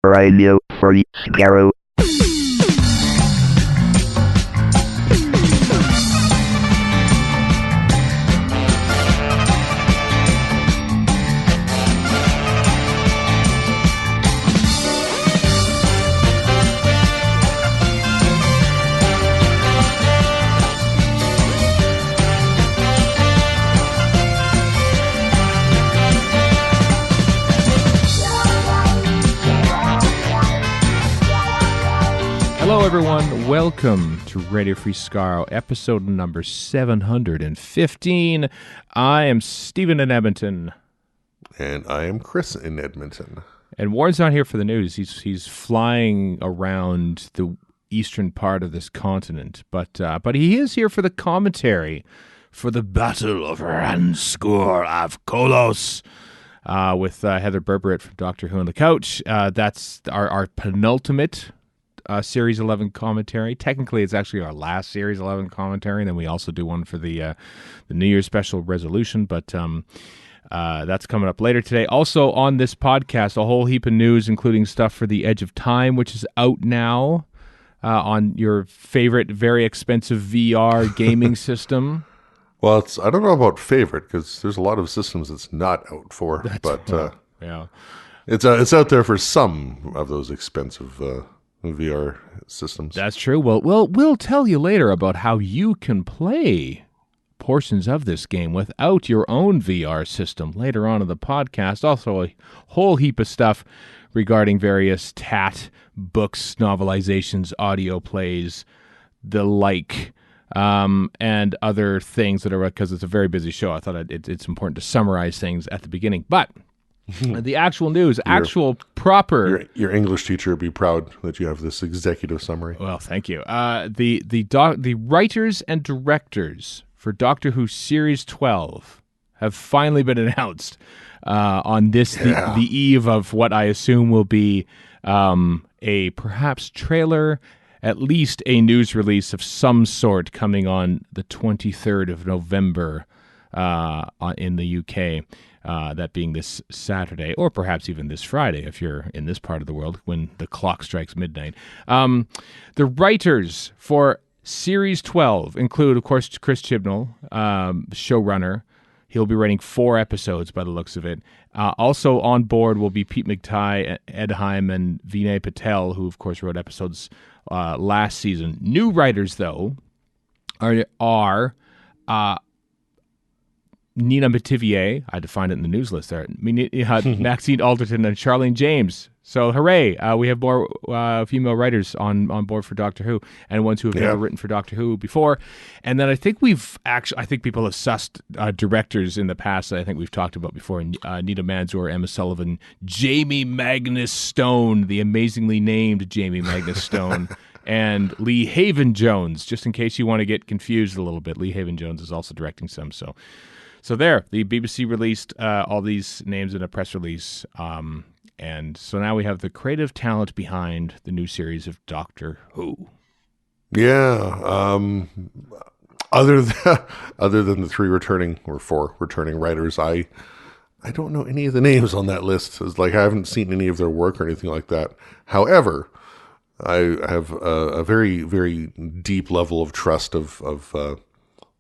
Radio for Skaro. Hello everyone, welcome to Radio Free Skaro, episode number 715. I am Stephen in Edmonton. And I am Chris in Edmonton. And Warren's not here for the news. He's flying around the eastern part of this continent. But he is here for the commentary for the Battle of Ranskoor of Kolos with Heather Berberet from Doctor Who on the couch. That's our penultimate Series 11 commentary. Technically, it's actually our last Series 11 commentary, and then we also do one for the New Year's special resolution, but that's coming up later today. Also on this podcast, a whole heap of news, including stuff for The Edge of Time, which is out now on your favorite, very expensive VR gaming system. Well, I don't know about favorite, because there's a lot of systems it's not out for, yeah, it's out there for some of those expensive VR systems. That's true. Well, we'll tell you later about how you can play portions of this game without your own VR system later on in the podcast. Also, a whole heap of stuff regarding various TAT books, novelizations, audio plays, the like, and other things that are, because it's a very busy show. I thought it's important to summarize things at the beginning. But the actual news, proper. Your English teacher would be proud that you have this executive summary. Well, thank you. The writers and directors for Doctor Who Series 12 have finally been announced on this, the eve of what I assume will be a perhaps trailer, at least a news release of some sort coming on the 23rd of November in the UK. That being this Saturday, or perhaps even this Friday if you're in this part of the world when the clock strikes midnight. The writers for Series 12 include, of course, Chris Chibnall, showrunner. He'll be writing 4 episodes by the looks of it. Also on board will be Pete McTighe, Ed Heim, and Vinay Patel, who, of course, wrote episodes last season. New writers, though, are Nina Mativier, I had to find it in the news list there, Maxine Alderton, and Charlene James. So hooray, we have more female writers on board for Doctor Who, and ones who have never written for Doctor Who before. And then I think people have sussed directors in the past that I think we've talked about before. Nita Manzoor, Emma Sullivan, Jamie Magnus Stone, the amazingly named Jamie Magnus Stone, and Lee Haven-Jones, just in case you want to get confused a little bit. Lee Haven-Jones is also directing some, So there, the BBC released all these names in a press release, and so now we have the creative talent behind the new series of Doctor Who. Yeah, other than the 4 returning writers, I don't know any of the names on that list. It's like I haven't seen any of their work or anything like that. However, I have a very, very deep level of trust of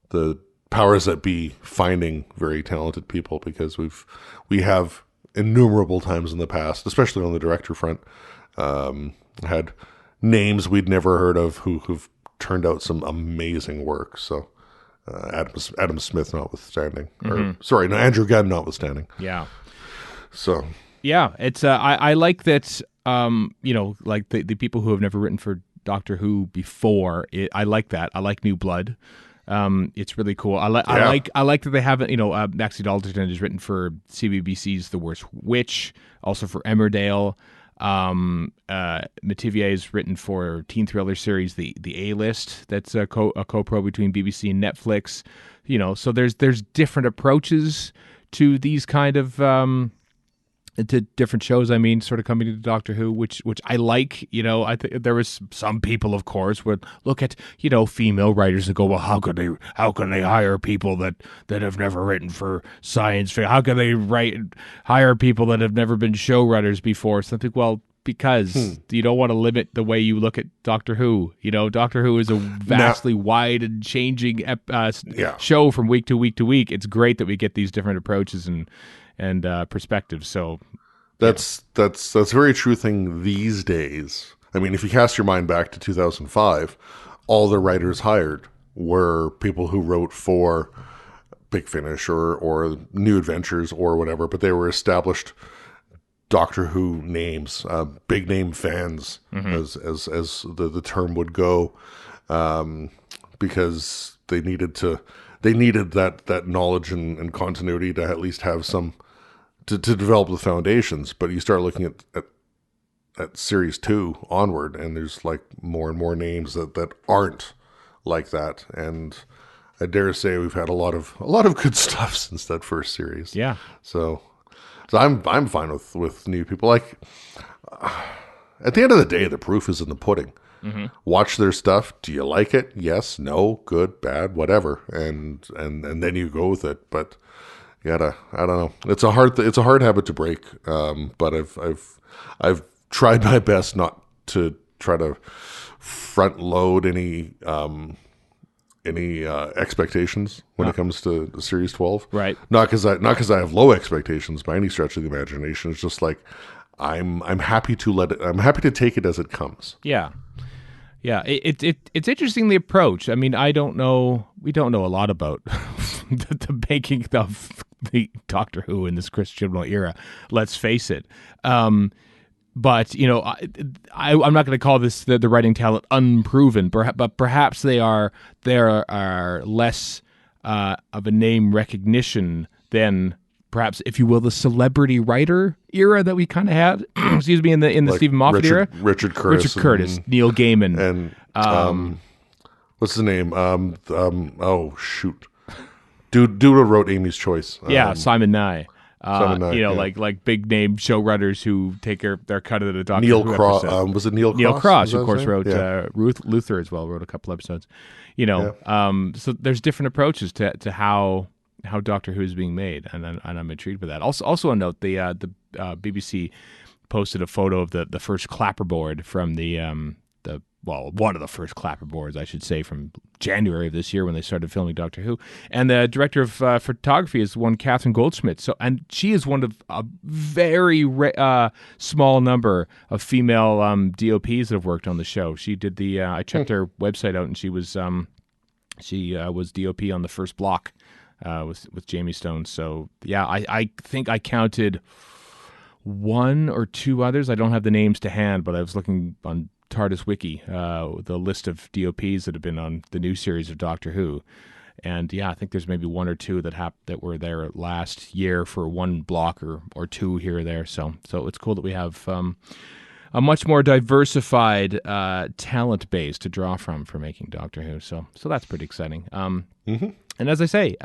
the powers that be finding very talented people, because we have innumerable times in the past, especially on the director front, had names we'd never heard of who've turned out some amazing work. So Adam Smith notwithstanding, Andrew Gunn notwithstanding. Yeah. So yeah, it's I like that. Like the people who have never written for Doctor Who before. I like that. I like new blood. It's really cool. I like that they haven't, Maxine Alderton has written for CBBC's The Worst Witch, also for Emmerdale. Mativier has written for teen thriller series The A-List. That's a co-pro between BBC and Netflix. So there's different approaches to these kind of to different shows, sort of coming to Doctor Who, which I like. I think there was some people, of course, would look at, female writers and go, well, how can they hire people that have never written for science fiction? How can they hire people that have never been showrunners before? So I think, well, because you don't want to limit the way you look at Doctor Who. Doctor Who is a vastly wide and changing show from week to week to week. It's great that we get these different approaches and perspectives. So that's a very true thing these days. I mean, if you cast your mind back to 2005, all the writers hired were people who wrote for Big Finish or New Adventures or whatever, but they were established Doctor Who names, big name fans, as the term would go, because they needed that knowledge and continuity to at least have some to develop the foundations. But you start looking at series 2 onward, and there's like more and more names that aren't like that, and I dare say we've had a lot of good stuff since that first series. Yeah. So I'm fine with new people. Like, at the end of the day, the proof is in the pudding. Watch their stuff. Do you like it? Yes, no, good, bad, whatever, and then you go with it. But you gotta, I don't know. It's a hard habit to break. But I've tried my best not to try to front load any expectations when it comes to Series 12. Right. Not because I have low expectations by any stretch of the imagination. It's just like I'm happy to take it as it comes. Yeah. Yeah. It's interesting, the approach. I mean, we don't know a lot about the making of the Doctor Who in this Chris Chibnall era. Let's face it. But, I'm not going to call this the writing talent unproven, but perhaps they are less of a name recognition than perhaps, if you will, the celebrity writer era that we kind of had. Excuse me, in the like Stephen Moffat era. Richard Curtis, Neil Gaiman, and what's his name? Oh shoot, dude who wrote Amy's Choice. Simon Nye. Like big name showrunners who take their cut of the Doctor Neil Who Cross. episode. Was it Neil Cross? Neil Cross, of course, wrote Ruth Luther as well. Wrote a couple episodes. So there's different approaches to how Doctor Who is being made, and I'm intrigued by that. Also a note: the BBC posted a photo of the first clapperboard from one of the first clapperboards, I should say, from January of this year when they started filming Doctor Who. And the director of photography is one Catherine Goldschmidt. And she is one of a very small number of female DOPs that have worked on the show. She did I checked her website out, and she was DOP on the first block with Jamie Stone. So yeah, I think I counted one or two others. I don't have the names to hand, but I was looking on TARDIS Wiki, the list of DOPs that have been on the new series of Doctor Who. And yeah, I think there's maybe one or two that were there last year for one block or two here or there. So it's cool that we have a much more diversified talent base to draw from for making Doctor Who. So that's pretty exciting. And as I say,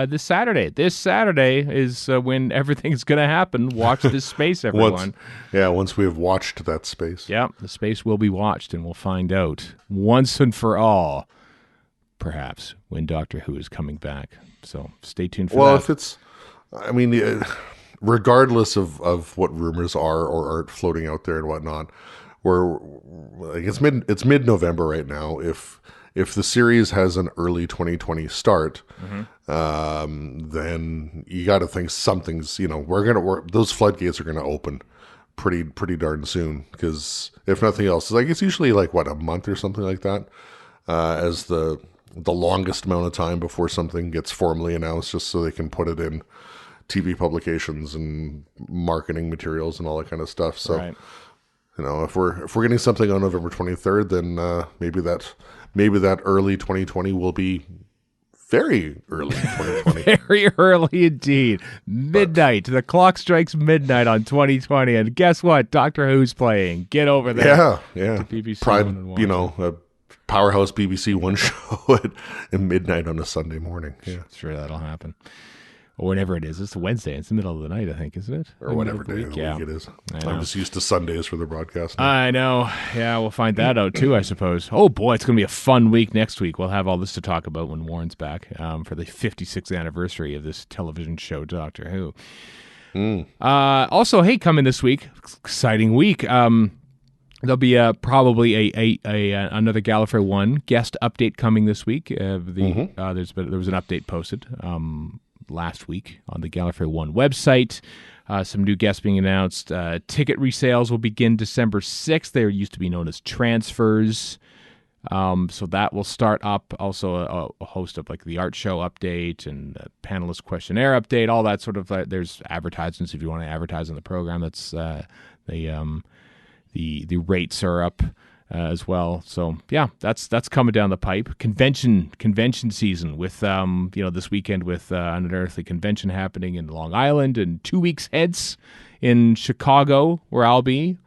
this Saturday is when everything's going to happen. Watch this space, everyone. Once we have watched that space. Yeah, the space will be watched, and we'll find out once and for all, perhaps, when Doctor Who is coming back. So stay tuned for that. Well, if it's, I mean, regardless of what rumors are or aren't floating out there and whatnot, it's mid-November right now. If the series has an early 2020 start, then you got to think something's, those floodgates are going to open pretty darn soon. Because if nothing else, it's usually a month or something like that, as the longest amount of time before something gets formally announced, just so they can put it in TV publications and marketing materials and all that kind of stuff. So, right. If we're getting something on November 23rd, then maybe that early 2020 will be very early 2020. Very early indeed. Midnight. The clock strikes midnight on 2020, and guess what? Doctor Who's playing. Get over there. Yeah. To BBC Pride, One. a powerhouse BBC One show at midnight on a Sunday morning. Yeah, sure that'll happen. Or whenever it is. It's a Wednesday. It's the middle of the night, I think, isn't it? Or whatever day of the week it is. I'm just used to Sundays for the broadcast now. I know. Yeah, we'll find that out too, I suppose. Oh boy, it's going to be a fun week next week. We'll have all this to talk about when Warren's back for the 56th anniversary of this television show, Doctor Who. Also, hey, coming this week, exciting week. There'll be probably another Gallifrey 1 guest update coming this week. There was an update posted last week on the Gallifrey 1 website. Some new guests being announced. Ticket resales will begin December 6th. They used to be known as transfers. So that will start up. Also a host of like the art show update and a panelist questionnaire update, all that sort of, there's advertisements if you want to advertise on the program. That's the rates are up as well. So yeah, that's coming down the pipe. Convention season with this weekend with an Unearthly convention happening in Long Island, and 2 weeks hence in Chicago where I'll be.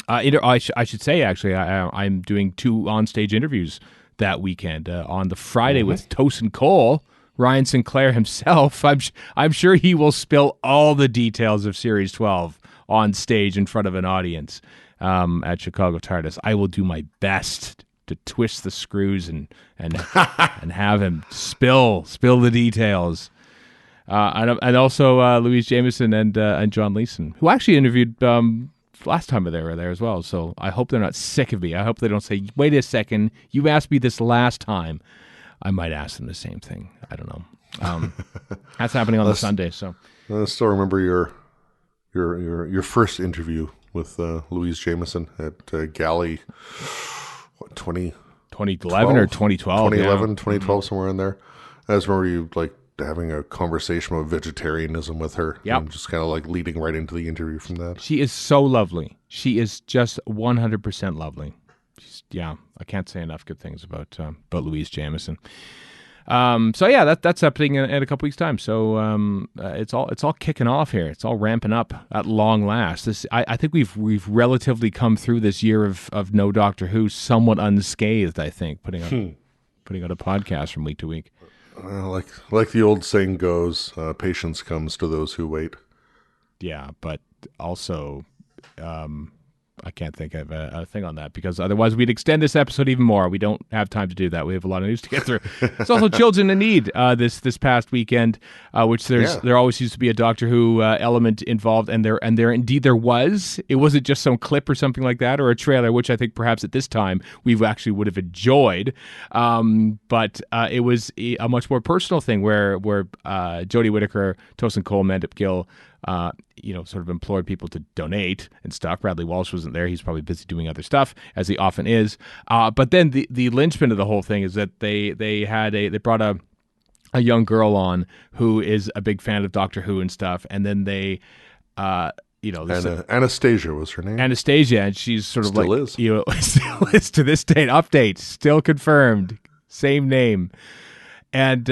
I should say, actually, I'm doing 2 onstage interviews that weekend. On the Friday with Tosin Cole, Ryan Sinclair himself. I'm sure he will spill all the details of Series 12 on stage in front of an audience at Chicago TARDIS. I will do my best to twist the screws and have him spill the details. And also Louise Jameson and John Leeson, who actually interviewed last time they were there as well. So I hope they're not sick of me. I hope they don't say, wait a second, you asked me this last time. I might ask them the same thing. I don't know. That's happening on the Sunday. So I still remember your first interview with Louise Jameson at Galley, 2011 or 2012? 2011, 2012, somewhere in there. I just remember you like having a conversation about vegetarianism with her. Yep. And just kind of like leading right into the interview from that. She is so lovely. She is just 100% lovely. I can't say enough good things about Louise Jameson. So yeah, that's happening in a couple weeks' time. So it's all kicking off here. It's all ramping up at long last. I think we've relatively come through this year of no Doctor Who somewhat unscathed. I think putting out a podcast from week to week. Like the old saying goes, patience comes to those who wait. Yeah, but also I can't think of a thing on that, because otherwise we'd extend this episode even more. We don't have time to do that. We have a lot of news to get through. There's also Children in Need this past weekend, which there always used to be a Doctor Who element involved, and there indeed there was. It wasn't just some clip or something like that, or a trailer, which I think perhaps at this time we actually would have enjoyed. But it was a much more personal thing where Jodie Whittaker, Tosin Cole, Mandip Gill, sort of implored people to donate and stuff. Bradley Walsh wasn't there. He's probably busy doing other stuff, as he often is. But then the linchpin of the whole thing is that they brought a young girl on who is a big fan of Doctor Who and stuff, and then they Anastasia was her name. Anastasia, and she's sort of still is to this date. Update still confirmed, same name. And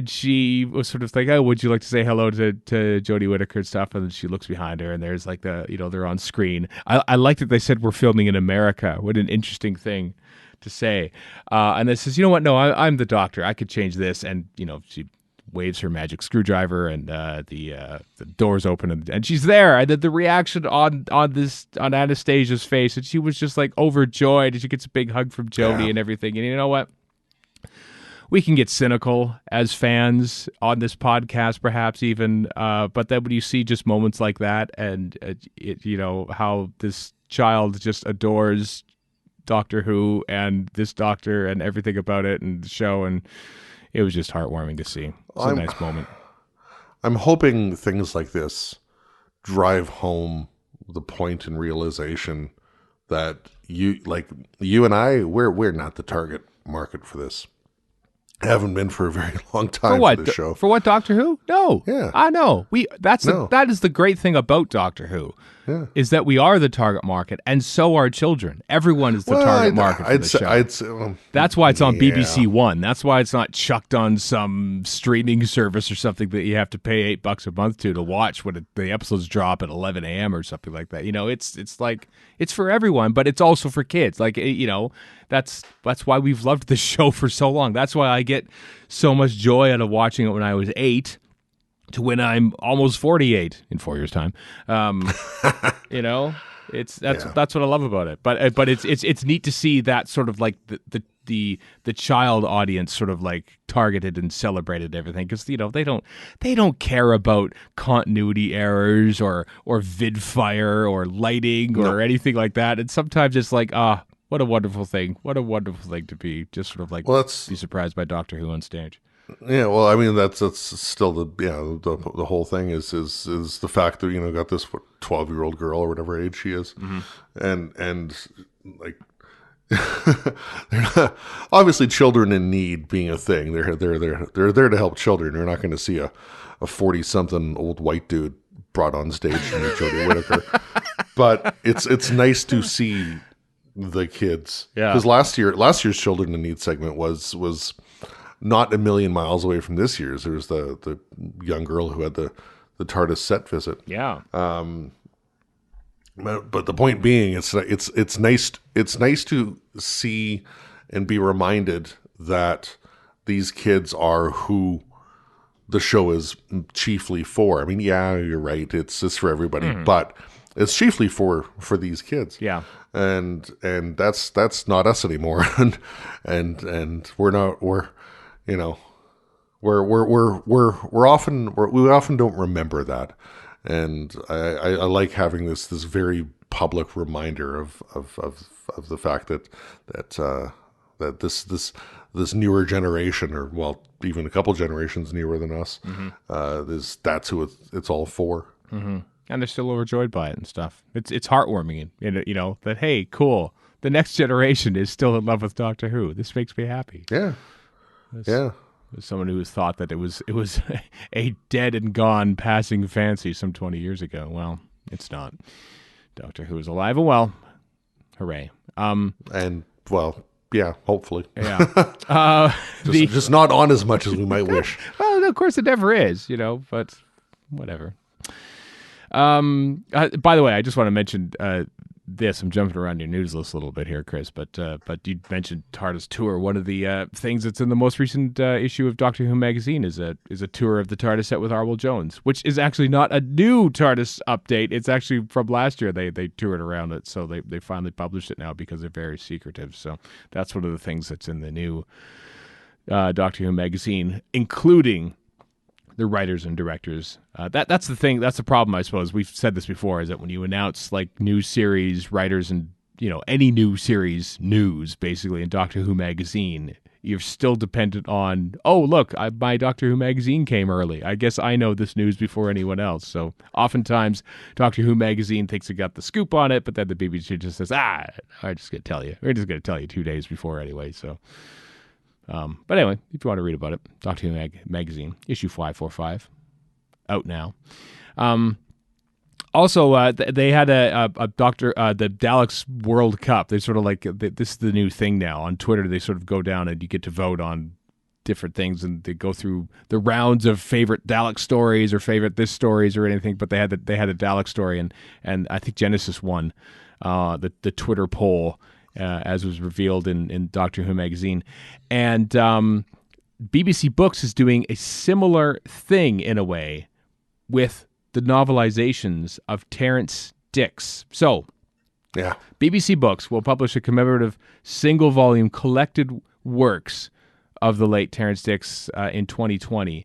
she was sort of like, oh, would you like to say hello to Jodie Whittaker and stuff? And then she looks behind her, and there's like they're on screen. I like that they said we're filming in America. What an interesting thing to say. And it says, you know what? No, I'm the Doctor. I could change this. And she waves her magic screwdriver, and the doors open, and she's there. And then the reaction on Anastasia's face, and she was just like overjoyed, and she gets a big hug from Jodie and everything. And you know what? We can get cynical as fans on this podcast, perhaps even, but then when you see just moments like that, and how this child just adores Doctor Who and this Doctor and everything about it and the show, and it was just heartwarming to see. It's a nice moment. I'm hoping things like this drive home the point and realization that you and I, we're not the target market for this. Haven't been for a very long time for this show. For what, Doctor Who? No. Yeah. I know. That is the great thing about Doctor Who. Yeah. Is that we are the target market, and so are children. Everyone is the target market for the show. That's why it's on BBC One. That's why it's not chucked on some streaming service or something that you have to pay $8 a month to watch when the episodes drop at 11 a.m. or something like that. It's like it's for everyone, but it's also for kids. That's why we've loved this show for so long. That's why I get so much joy out of watching it when I was 8 to when I'm almost 48 in 4 years' time. That's what I love about it. But it's neat to see that sort of like the child audience sort of like targeted and celebrated everything, because they don't care about continuity errors or vid fire or lighting or anything like that. And sometimes it's like, what a wonderful thing. What a wonderful thing to be just sort of like be surprised by Doctor Who on stage. Yeah, well, I mean that's still the whole thing is the fact that got this 12-year-old girl or whatever age she is, and like they're not, obviously children in need being a thing. They're there to help children. You're not going to see a 40-something old white dude brought on stage to meet Jodie Whittaker, but it's nice to see the kids. Yeah, because last year's children in need segment was not a million miles away from this year's. There was the young girl who had the TARDIS set visit. Yeah. But the point being, it's nice to see and be reminded that these kids are who the show is chiefly for. I mean, yeah, you're right. It's for everybody, but it's chiefly for these kids. Yeah. And that's not us anymore. and we often don't remember that, and I like having this very public reminder of the fact that this newer generation, or well, even a couple generations newer than us, that's who it's all for. Mm-hmm. And they're still overjoyed by it and stuff. It's heartwarming, that hey, cool, the next generation is still in love with Doctor Who. This makes me happy. Yeah. As someone who has thought that it was a dead and gone passing fancy some 20 years ago. Well, it's not. Doctor Who is alive and well. Hooray. And, well, yeah, hopefully. Yeah. Just not on as much as we might wish. Well, of course it never is, but whatever. By the way, I just want to mention this. I'm jumping around your news list a little bit here, Chris, but you mentioned TARDIS tour. One of the things that's in the most recent issue of Doctor Who magazine is a tour of the TARDIS set with Arwell Jones, which is actually not a new TARDIS update. It's actually from last year. They toured around it, so they finally published it now because they're very secretive. So that's one of the things that's in the new Doctor Who magazine, including the writers and directors. That's the thing. That's the problem, I suppose. We've said this before, is that when you announce like new series writers and any new series news, basically in Doctor Who magazine, you're still dependent on, oh look, my Doctor Who magazine came early. I guess I know this news before anyone else. So oftentimes Doctor Who magazine thinks it got the scoop on it, but then the BBC just says, I'm just going to tell you. We're just going to tell you 2 days before anyway. So. But anyway, if you want to read about it, Doctor Who magazine, issue 545, out now. Also, they had a the Daleks World Cup. They sort of like, this is the new thing now on Twitter. They sort of go down and you get to vote on different things, and they go through the rounds of favorite Dalek stories or favorite this stories or anything. But they had a Dalek story, and I think Genesis won the Twitter poll. As was revealed in Doctor Who magazine. And BBC Books is doing a similar thing in a way with the novelizations of Terrance Dicks. So, yeah, BBC Books will publish a commemorative single-volume collected works of the late Terrance Dicks in 2020.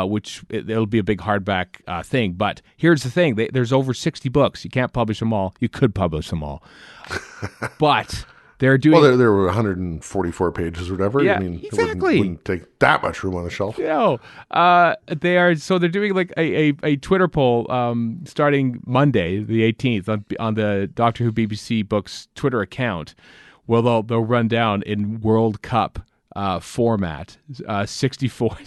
Which it'll be a big hardback thing. But here's the thing. There's over 60 books. You can't publish them all. You could publish them all. But they're doing... Well, there were 144 pages or whatever. Yeah, I mean, exactly. It wouldn't take that much room on the shelf. No. They're doing like a Twitter poll starting Monday, the 18th, on the Doctor Who BBC Books Twitter account. Well, they'll run down in World Cup format, 64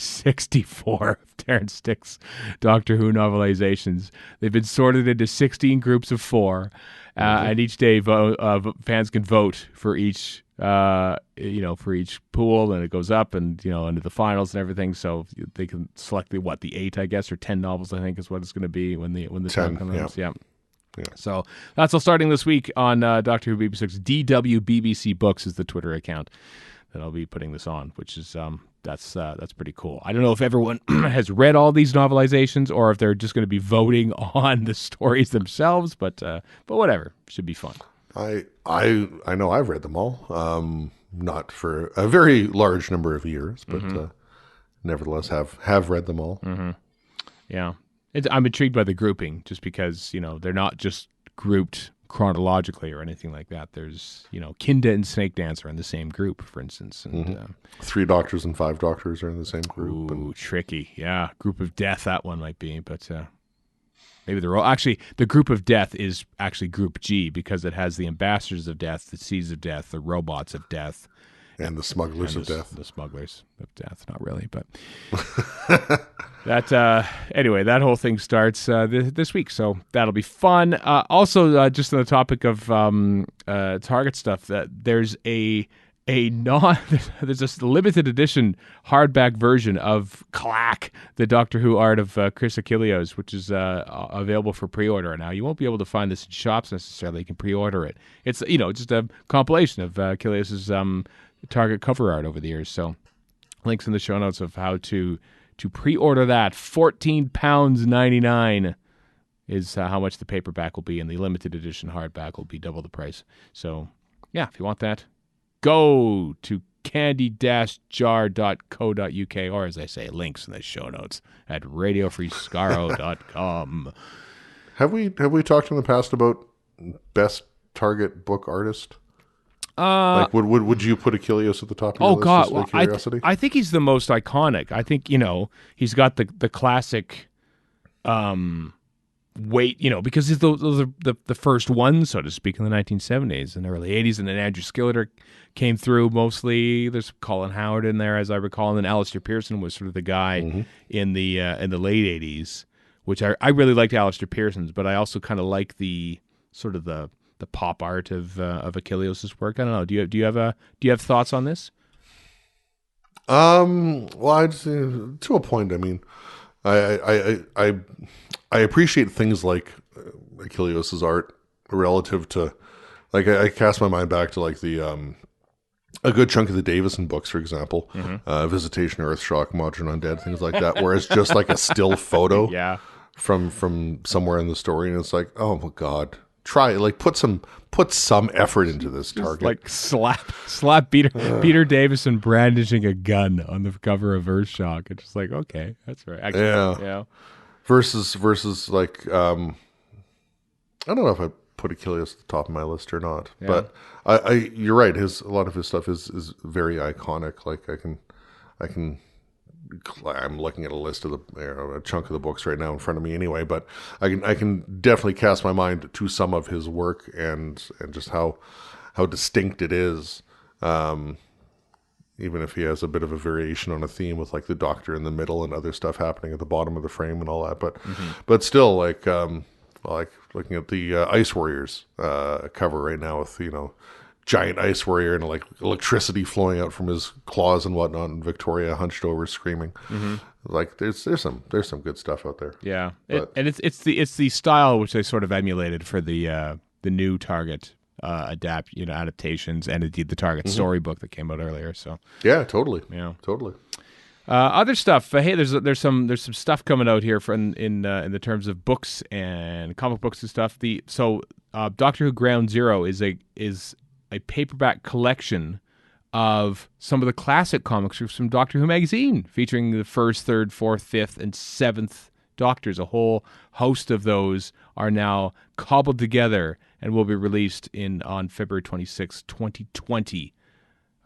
of Terrance Dicks Doctor Who novelizations. They've been sorted into 16 groups of 4, and each day fans can vote for each for each pool, and it goes up and into the finals and everything. So they can select the 8, I guess, or 10 novels, I think is what it's going to be when the 10, time comes. Yeah. So that's all starting this week on Doctor Who BBC Books. DW BBC Books is the Twitter account that I'll be putting this on, which is that's pretty cool. I don't know if everyone has read all these novelizations or if they're just going to be voting on the stories themselves, but whatever, should be fun. I know I've read them all, not for a very large number of years, but nevertheless have read them all. Mm-hmm. Yeah, I'm intrigued by the grouping, just because they're not just grouped chronologically or anything like that. There's Kinda and Snake Dance are in the same group, for instance, and 3 Doctors and 5 Doctors are in the same group. Ooh, tricky. Yeah, Group of Death, that one might be, but maybe they're all actually. The Group of Death is actually Group G because it has the Ambassadors of Death, the Seeds of Death, the Robots of Death, and the Smugglers of Death. The Smugglers of Death, not really, but that anyway, that whole thing starts this week, so that'll be fun. Also, just on the topic of Target stuff, that there's there's a limited edition hardback version of Clack, the Doctor Who art of Chris Achilleos, which is available for pre-order now. You won't be able to find this in shops necessarily. You can pre-order it. It's just a compilation of Achilleos' Target cover art over the years. So links in the show notes of how to pre-order that. £14.99 is how much the paperback will be, and the limited edition hardback will be double the price. So yeah, if you want that, go to candy-jar.co.uk, or as I say, links in the show notes at radiofreeskaro.com. Have we talked in the past about best Target book artist? Would you put Achilleos at the top of your list? God, just out of curiosity? I think he's the most iconic. I think he's got the classic weight, because those are the first ones, so to speak, in the 1970s and early 80s, and then Andrew Skilleter came through mostly. There's Colin Howard in there, as I recall, and then Alistair Pearson was sort of the guy in the late 80s, which I really liked Alistair Pearson's, but I also kind of like the sort of the pop art of Achilleos' work. I don't know. Do you have thoughts on this? Well, I'd say, to a point. I mean, I appreciate things like Achilleos' art relative to, like, I cast my mind back to like the a good chunk of the Davison books, for example, Visitation, Earthshock, Modern Undead, things like that, where it's just like a still photo from somewhere in the story, and it's like, oh my god, put some effort into this Target. Like slap Peter Davison brandishing a gun on the cover of Earthshock. It's just like, okay, that's right. Actually, yeah. Versus like, I don't know if I put Achilleos at the top of my list or not, but you're right. A lot of his stuff is very iconic. Like I'm looking at a list of a chunk of the books right now in front of me anyway, but I can definitely cast my mind to some of his work and just how distinct it is. Even if he has a bit of a variation on a theme with like the Doctor in the middle and other stuff happening at the bottom of the frame and all that, but still, like looking at the Ice Warriors cover right now with giant Ice Warrior and like electricity flowing out from his claws and whatnot, and Victoria hunched over screaming. Like there's some good stuff out there. Yeah, it's the style which they sort of emulated for the new Target adaptations, and indeed the Target storybook that came out earlier. So yeah, totally. Other stuff. Hey, there's some stuff coming out here in the terms of books and comic books and stuff. Doctor Who Ground Zero is a paperback collection of some of the classic comics from Doctor Who magazine, featuring the first, third, fourth, fifth, and seventh Doctors. A whole host of those are now cobbled together and will be released on February 26, 2020,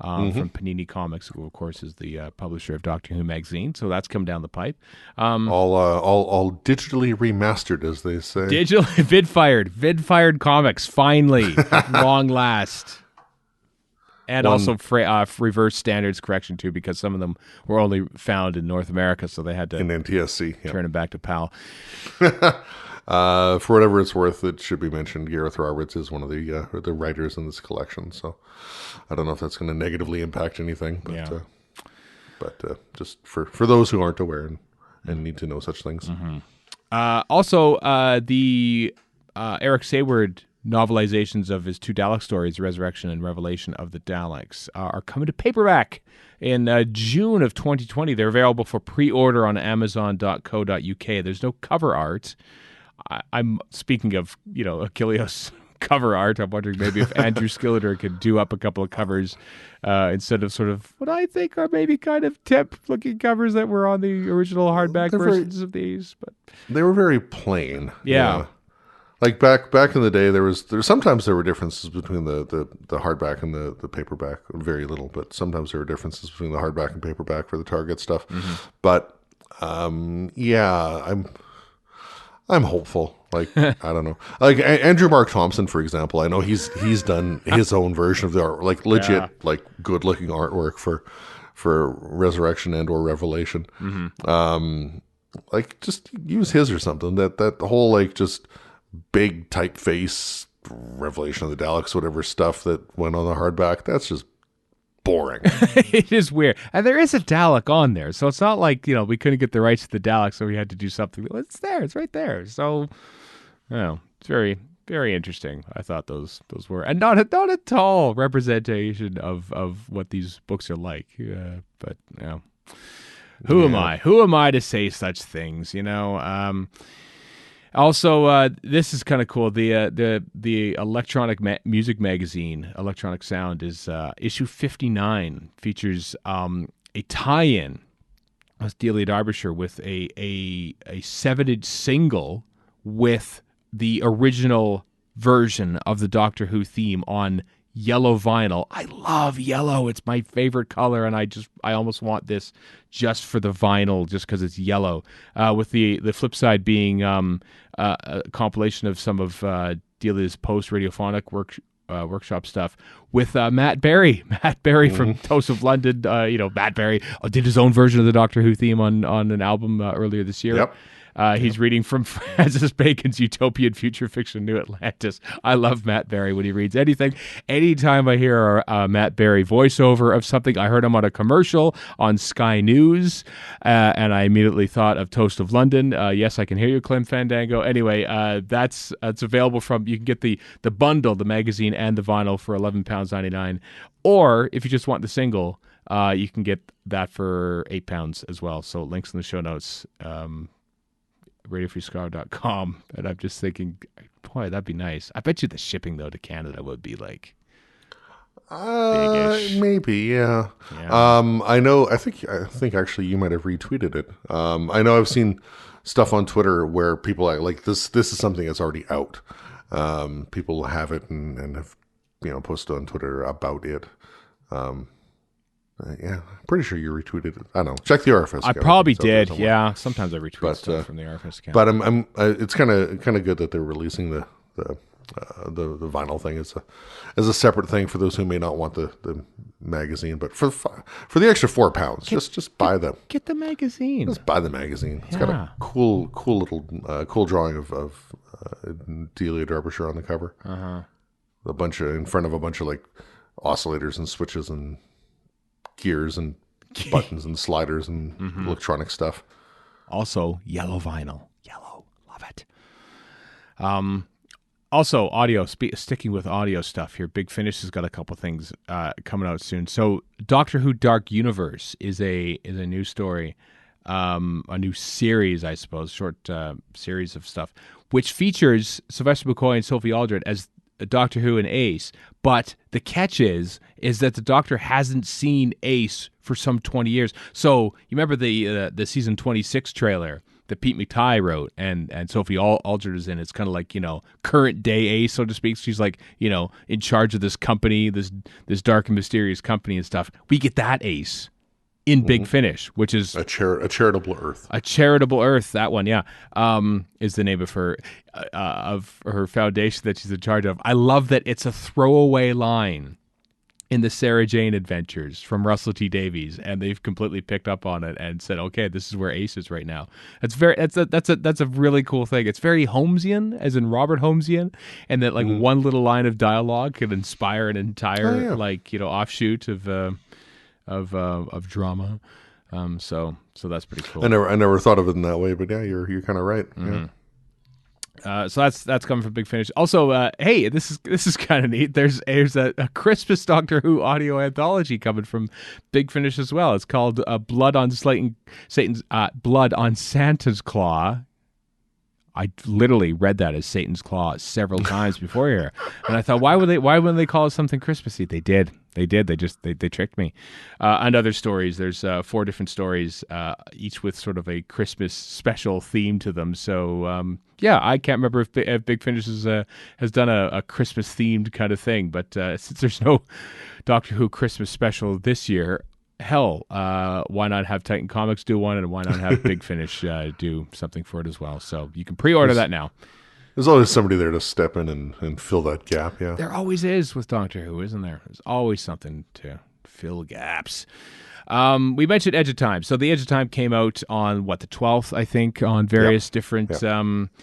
from Panini Comics, who of course is the publisher of Doctor Who magazine. So that's come down the pipe. All digitally remastered, as they say. Vid-fired comics, finally, at long last. And also reverse standards correction too, because some of them were only found in North America, so they had to in NTSC turn them back to PAL. For whatever it's worth, it should be mentioned Gareth Roberts is one of the writers in this collection, so I don't know if that's going to negatively impact anything, but just for those who aren't aware and need to know such things. Also, the Eric Sayward novelizations of his 2 Dalek stories, Resurrection and Revelation of the Daleks, are coming to paperback in June of 2020. They're available for pre-order on Amazon.co.uk. There's no cover art. I'm speaking of, Achilleos cover art. I'm wondering maybe if Andrew Skilleter could do up a couple of covers instead of sort of what I think are maybe kind of temp-looking covers that were on the original hardback versions of these. But they were very plain. Yeah. Like back in the day, sometimes there were differences between the hardback and the paperback. Very little, but sometimes there were differences between the hardback and paperback for the Target stuff. Mm-hmm. But I'm hopeful. Like, I don't know. Like Andrew Mark Thompson, for example, I know he's done his own version of the art, like legit, like good looking artwork for Resurrection and or Revelation. Mm-hmm. Like just use his or something. That whole like just big typeface Revelation of the Daleks, whatever stuff that went on the hardback. That's just boring. It is weird. And there is a Dalek on there. So it's not like, we couldn't get the rights to the Dalek, so we had to do something. It's there. It's right there. So, it's very, very interesting. I thought those were. And not at all representation of what these books are like. But, who am I? Who am I to say such things, Also, this is kind of cool. The electronic music magazine, Electronic Sound, is issue 59 features a tie-in with Delia Derbyshire with a 7-inch single with the original version of the Doctor Who theme on yellow vinyl. I love yellow. It's my favorite color, and I almost want this just for the vinyl, just because it's yellow. With the flip side being a compilation of some of Delia's post-radiophonic workshop stuff with Matt Berry. Matt Berry from Toast of London. Matt Berry did his own version of the Doctor Who theme on an album earlier this year. Yep. He's reading from Francis Bacon's utopian future fiction, New Atlantis. I love Matt Berry when he reads anything. Anytime I hear a Matt Berry voiceover of something, I heard him on a commercial on Sky News, and I immediately thought of Toast of London. Yes, I can hear you, Clem Fandango. Anyway, that's available you can get the bundle, the magazine and the vinyl for £11.99. Or if you just want the single, you can get that for £8 as well. So links in the show notes. RadioFreeScar.com, and I'm just thinking, boy, that'd be nice. I bet you the shipping though to Canada would be like big-ish. Maybe, yeah. I know. I think actually you might have retweeted it. I know I've seen stuff on Twitter where people are like, this is something that's already out. People have it and have posted on Twitter about it. Yeah, I'm pretty sure you retweeted it. I don't know. Check the RFS. I probably did. Yeah, sometimes I retweet stuff from the RFS account. But it's kind of good that they're releasing the vinyl thing as a separate thing for those who may not want the magazine. But for the extra £4, just buy them. Get the magazine. Just buy the magazine. It's got a cool little cool drawing of Delia Derbyshire on the cover. In front of a bunch of like oscillators and switches and gears and buttons and sliders and electronic stuff. Also, yellow vinyl. Yellow. Love it. Also, audio. Sticking with audio stuff here, Big Finish has got a couple things coming out soon. So, Doctor Who Dark Universe is a new story, a new series, I suppose, short series of stuff, which features Sylvester McCoy and Sophie Aldred as Doctor Who and Ace, but the catch is that the Doctor hasn't seen Ace for some 20 years. So you remember the season 26 trailer that Pete McTighe wrote, and Sophie Aldred is in. It's kind of like current day Ace, so to speak. She's like in charge of this company, this dark and mysterious company and stuff. We get that Ace in Big Finish, which is a charitable Earth. A charitable Earth, that one, yeah, is the name of her foundation that she's in charge of. I love that it's a throwaway line in the Sarah Jane Adventures from Russell T Davies, and they've completely picked up on it and said, "Okay, this is where Ace is right now." That's a really cool thing. It's very Holmesian, as in Robert Holmesian, and that one little line of dialogue could inspire an entire offshoot of drama. So that's pretty cool. I never thought of it in that way, but yeah, you're kind of right. Mm-hmm. Yeah. So that's coming from Big Finish. Also, hey, this is kind of neat. There's a Christmas Doctor Who audio anthology coming from Big Finish as well. It's called Blood on Satan's Blood on Santa's Claw. I literally read that as Satan's Claw several times before here, and I thought, why wouldn't they call it something Christmassy? They did. They tricked me. And other stories. There's 4 different stories, each with sort of a Christmas special theme to them. So yeah, I can't remember if Big Finish has done a Christmas themed kind of thing, but since there's no Doctor Who Christmas special this year, hell, why not have Titan Comics do one, and why not have Big Finish do something for it as well? So you can pre-order that now. There's always somebody there to step in and fill that gap, yeah. There always is with Doctor Who, isn't there? There's always something to fill gaps. We mentioned Edge of Time. So the Edge of Time came out on, the 12th, I think, on various different VR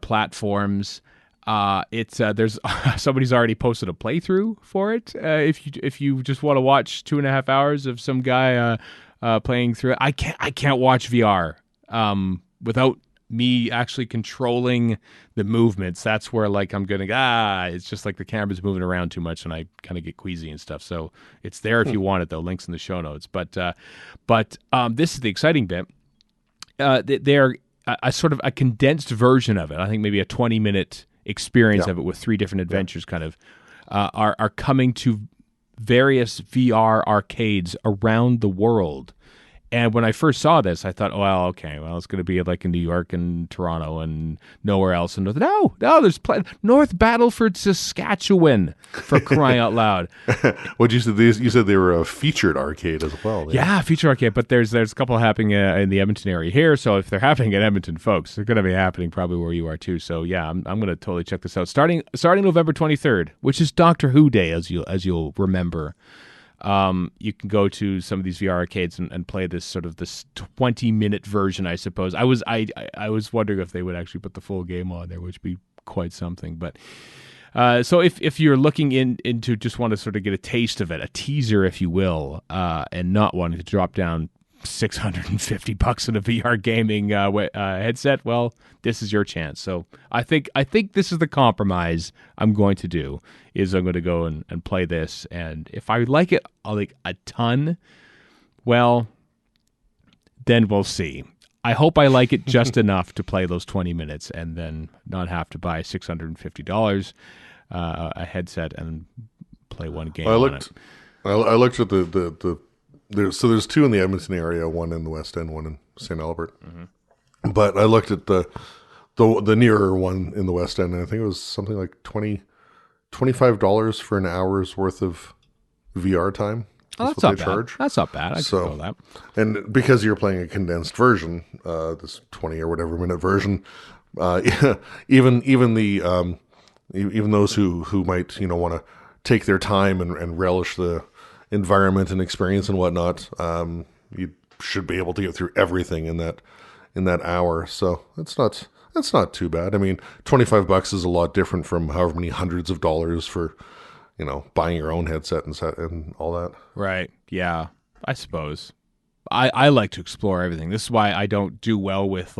platforms. There's somebody's already posted a playthrough for it. If you just want to watch 2.5 hours of some guy playing through it, I can't watch VR without me actually controlling the movements. That's where I'm gonna it's just like the camera's moving around too much, and I kind of get queasy and stuff. So it's there if you want it, though. Links in the show notes. But this is the exciting bit. They're a sort of a condensed version of it. I think maybe a 20-minute experience of it with 3 different adventures kind of are coming to various VR arcades around the world. And when I first saw this, I thought, it's going to be like in New York and Toronto and nowhere else. And no, there's North Battleford, Saskatchewan, for crying out loud. What you said? You said they were a featured arcade as well. Yeah, featured arcade. But there's a couple happening in the Edmonton area here. So if they're happening in Edmonton, folks, they're going to be happening probably where you are too. So yeah, I'm going to totally check this out. Starting November 23rd, which is Doctor Who Day, as you'll remember. You can go to some of these VR arcades and play this 20-minute version, I suppose. I was wondering if they would actually put the full game on there, which would be quite something. But so if you're looking into just want to sort of get a taste of it, a teaser, if you will, and not wanting to drop down $650 in a VR gaming headset, well, this is your chance. So I think this is the compromise I'm going to do, is I'm going to go and play this, and if I like it a ton, well, then we'll see. I hope I like it just enough to play those 20 minutes and then not have to buy $650 a headset and play one game on it. I looked at the there's 2 in the Edmonton area, 1 in the West End, 1 in St. Albert. Mm-hmm. But I looked at the nearer one in the West End, and I think it was something like $25 for an hour's worth of VR time. That's not bad. That's not bad. I can go that. And because you're playing a condensed version, this 20 or whatever minute version, even those who might want to take their time and relish the environment and experience and whatnot, you should be able to get through everything in that hour. So it's not too bad. I mean, $25 is a lot different from however many hundreds of dollars for buying your own headset and all that. Right. Yeah, I suppose. I like to explore everything. This is why I don't do well with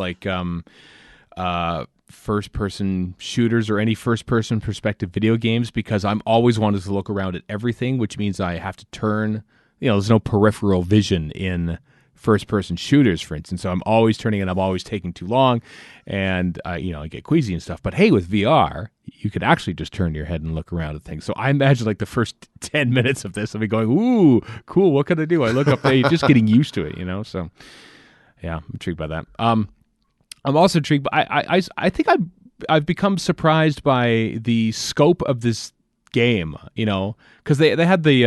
first-person shooters or any first-person perspective video games, because I'm always wanting to look around at everything, which means I have to turn. There's no peripheral vision in first-person shooters, for instance. So I'm always turning, and I'm always taking too long, and I get queasy and stuff. But hey, with VR, you could actually just turn your head and look around at things. So I imagine the first 10 minutes of this, I'll be going, "Ooh, cool! What can I do?" I look up there, just getting used to it, So yeah, I'm intrigued by that. I'm also intrigued, but I think I've become surprised by the scope of this game, because they had the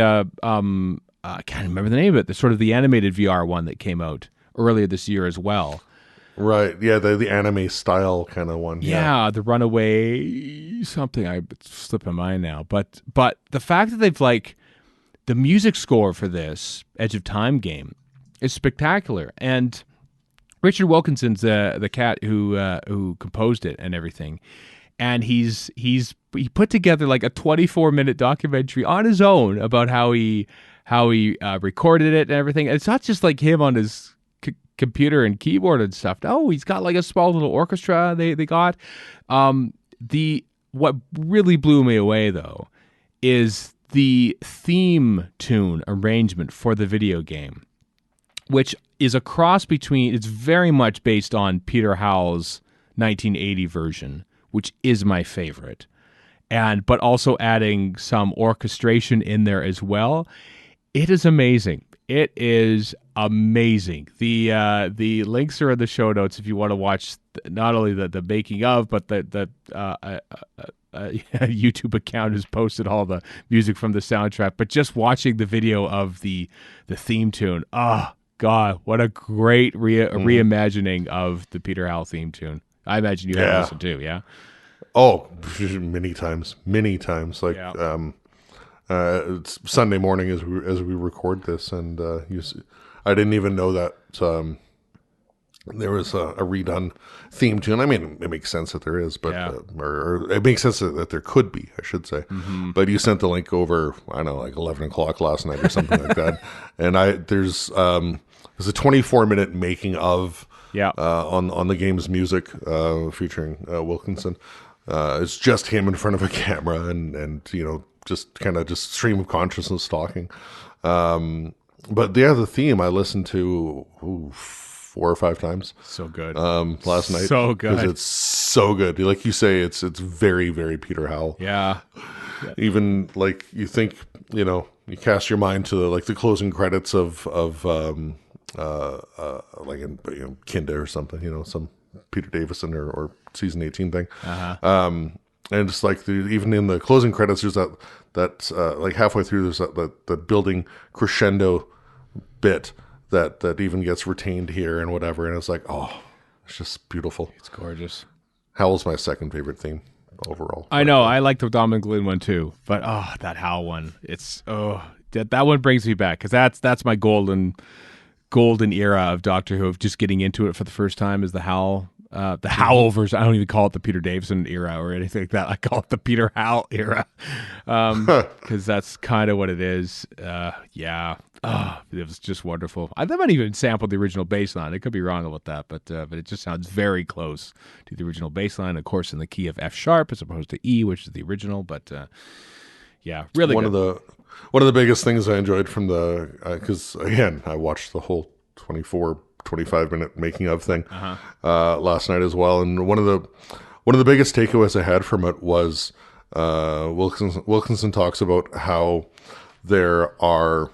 I can't remember the name of it, the sort of the animated VR one that came out earlier this year as well. Right, yeah, the anime style kind of one. Yeah, the Runaway something. I slip my mind now, but the fact that they've the music score for this Edge of Time game is spectacular, and Richard Wilkinson's the cat who composed it and everything, and he put together a 24-minute documentary on his own about how he recorded it and everything. And it's not just him on his computer and keyboard and stuff. No, he's got like a small little orchestra they got. What really blew me away though is the theme tune arrangement for the video game, which is a cross between, it's very much based on Peter Howell's 1980 version, which is my favorite, but also adding some orchestration in there as well. It is amazing. It is amazing. The links are in the show notes if you want to watch not only the making of, but the YouTube account has posted all the music from the soundtrack. But just watching the video of the theme tune, oh God, what a great reimagining of the Peter Howell theme tune. I imagine you have listened too, yeah? Oh, many times. Like, it's Sunday morning as we record this, and I didn't even know that there was a redone theme tune. I mean, it makes sense that there is, but or it makes sense that there could be, I should say. Mm-hmm. But you sent the link over, I don't know, like 11 o'clock last night or something like that. And there's a 24-minute making of on the game's music featuring Wilkinson. It's just him in front of a camera and just kind of just stream of consciousness talking. But the theme I listened to 4 or 5 times. So good. Last night. So good. Because it's so good. Like you say, it's very, very Peter Howell. Yeah. Even like you think, you cast your mind to the closing credits of like in Kinda or something, some Peter Davison or season 18 thing. Uh-huh. And it's like even in the closing credits, there's that like halfway through, there's that building crescendo bit that even gets retained here and whatever. And it's like, oh, it's just beautiful. It's gorgeous. Howell's my second favorite theme overall. I know. I like the Dominic Glynn one too, but that Howell one, that one brings me back because that's my golden era of Doctor Who, of just getting into it for the first time, is the Howell. The Howell version. I don't even call it the Peter Davison era or anything like that. I call it the Peter Howell era, because that's kind of what it is. It was just wonderful. I might even sampled the original bass line. I could be wrong about that, but it just sounds very close to the original bass line. Of course, in the key of F sharp as opposed to E, which is the original. But really one of the biggest things I enjoyed from because again I watched the whole 25-minute making of thing last night as well, and one of the biggest takeaways I had from it was Wilkinson talks about how there are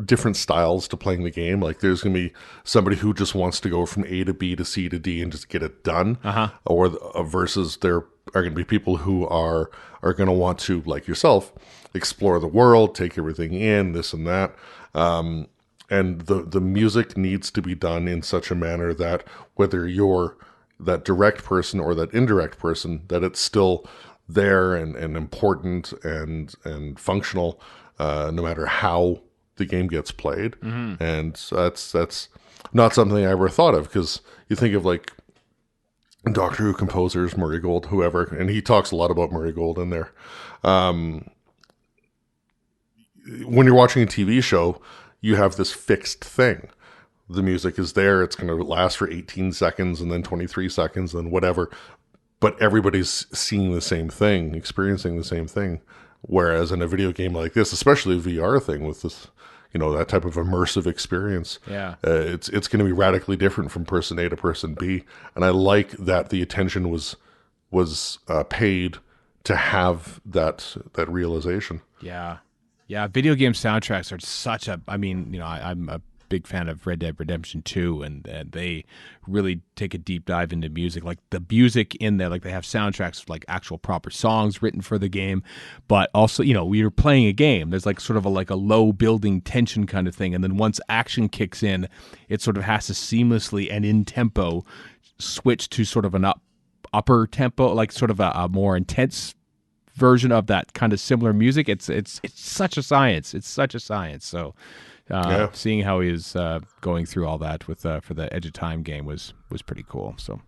different styles to playing the game. Like there's going to be somebody who just wants to go from A to B to C to D and just get it done, or versus there are going to be people who are going to want to, like yourself, explore the world, take everything in, this and that. And the music needs to be done in such a manner that whether you're that direct person or that indirect person, that it's still there and important and functional, no matter how the game gets played. Mm-hmm. And that's not something I ever thought of, because you think of like Doctor Who composers, Murray Gold, whoever, and he talks a lot about Murray Gold in there. When you're watching a TV show, you have this fixed thing. The music is there. It's going to last for 18 seconds and then 23 seconds and whatever. But everybody's seeing the same thing, experiencing the same thing. Whereas in a video game like this, especially a VR thing with this, that type of immersive experience, it's going to be radically different from person A to person B. And I like that the attention was paid to have that realization. Yeah. Yeah, video game soundtracks are such a... I mean, I'm a big fan of Red Dead Redemption 2, and they really take a deep dive into music. Like the music in there, like they have soundtracks, like actual proper songs written for the game, but also, we are playing a game. There's like sort of a low building tension kind of thing, and then once action kicks in, it sort of has to seamlessly and in tempo switch to sort of an upper tempo, like sort of a more intense version of that kind of similar music. It's such a science. It's such a science. So seeing how he is going through all that with for the Edge of Time game was pretty cool. So,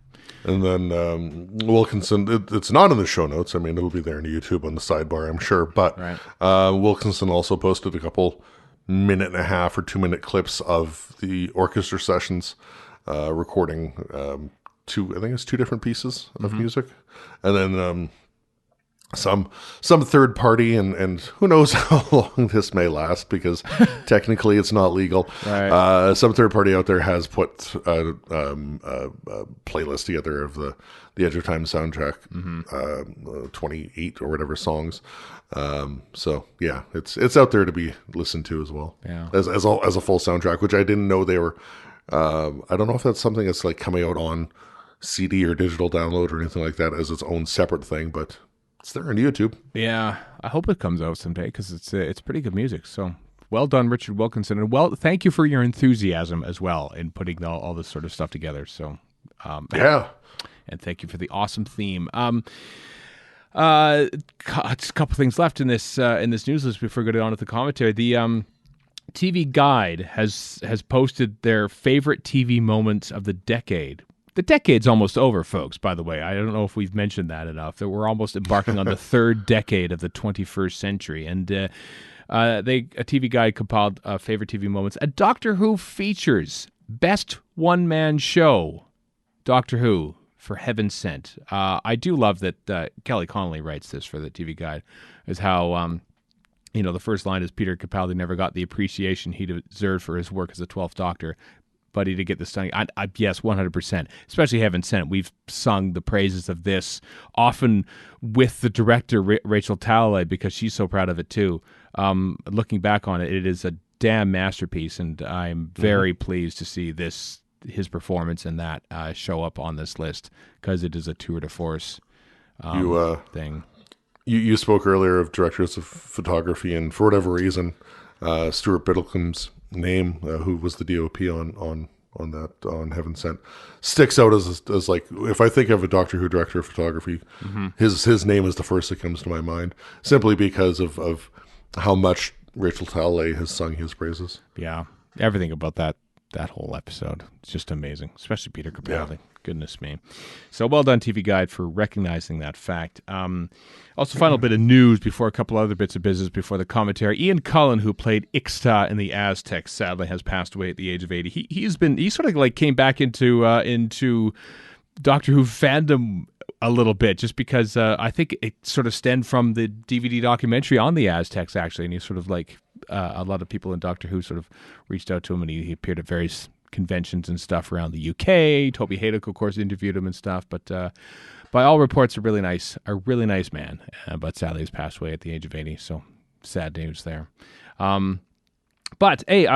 and then Wilkinson, it's not in the show notes. I mean, it'll be there on YouTube on the sidebar, I'm sure. But Wilkinson also posted a couple minute and a half or 2 minute clips of the orchestra sessions, recording I think it's two different pieces of music, and then some third party, and who knows how long this may last, because technically it's not legal. Right. Some third party out there has put a playlist together of the Edge of Time soundtrack, 28 or whatever songs. So yeah, it's out there to be listened to as well. Yeah. As a full soundtrack, which I didn't know they were. I don't know if that's something that's like coming out on CD or digital download or anything like that as its own separate thing, but it's there on YouTube. Yeah, I hope it comes out someday, because it's pretty good music. So well done, Richard Wilkinson, and thank you for your enthusiasm as well in putting all this sort of stuff together. So Yeah. and thank you for the awesome theme. Just a couple things left in this news list before we go on with the commentary. The TV Guide has posted their favorite TV moments of the decade. The decade's almost over, folks, by the way. I don't know if we've mentioned that enough, that we're almost embarking on the third decade of the 21st century. And a TV Guide compiled favorite TV moments. A Doctor Who features best one-man show, Doctor Who, for Heaven Sent. I do love that Kelly Connolly writes this for the TV Guide, is how... the first line is Peter Capaldi never got the appreciation he deserved for his work as the 12th Doctor. Buddy, to get this sung. Yes, 100%. Especially Heaven Sent. We've sung the praises of this, often with the director, Rachel Talalay, because she's so proud of it too. Looking back on it, it is a damn masterpiece, and I'm very pleased to see his performance in that show up on this list, because it is a tour de force thing. You spoke earlier of directors of photography, and for whatever reason, Stuart Biddlecombe's name, who was the DOP on Heaven Sent, sticks out as like, if I think of a Doctor Who director of photography, his name is the first that comes to my mind, simply because of how much Rachel Talalay has sung his praises. Yeah, everything about that whole episode is just amazing, especially Peter Capaldi. Yeah. Goodness me. So well done, TV Guide, for recognizing that fact. Also, final bit of news before a couple other bits of business before the commentary. Ian Cullen, who played Ixta in the Aztecs, sadly has passed away at the age of 80. He sort of like came back into Doctor Who fandom a little bit, just because I think it sort of stemmed from the DVD documentary on the Aztecs, actually, and he sort of like a lot of people in Doctor Who sort of reached out to him, and he appeared at various conventions and stuff around the UK. Toby Haydock, of course, interviewed him and stuff, but by all reports, a really nice man, but sadly he's passed away at the age of 80, so sad news there. But hey,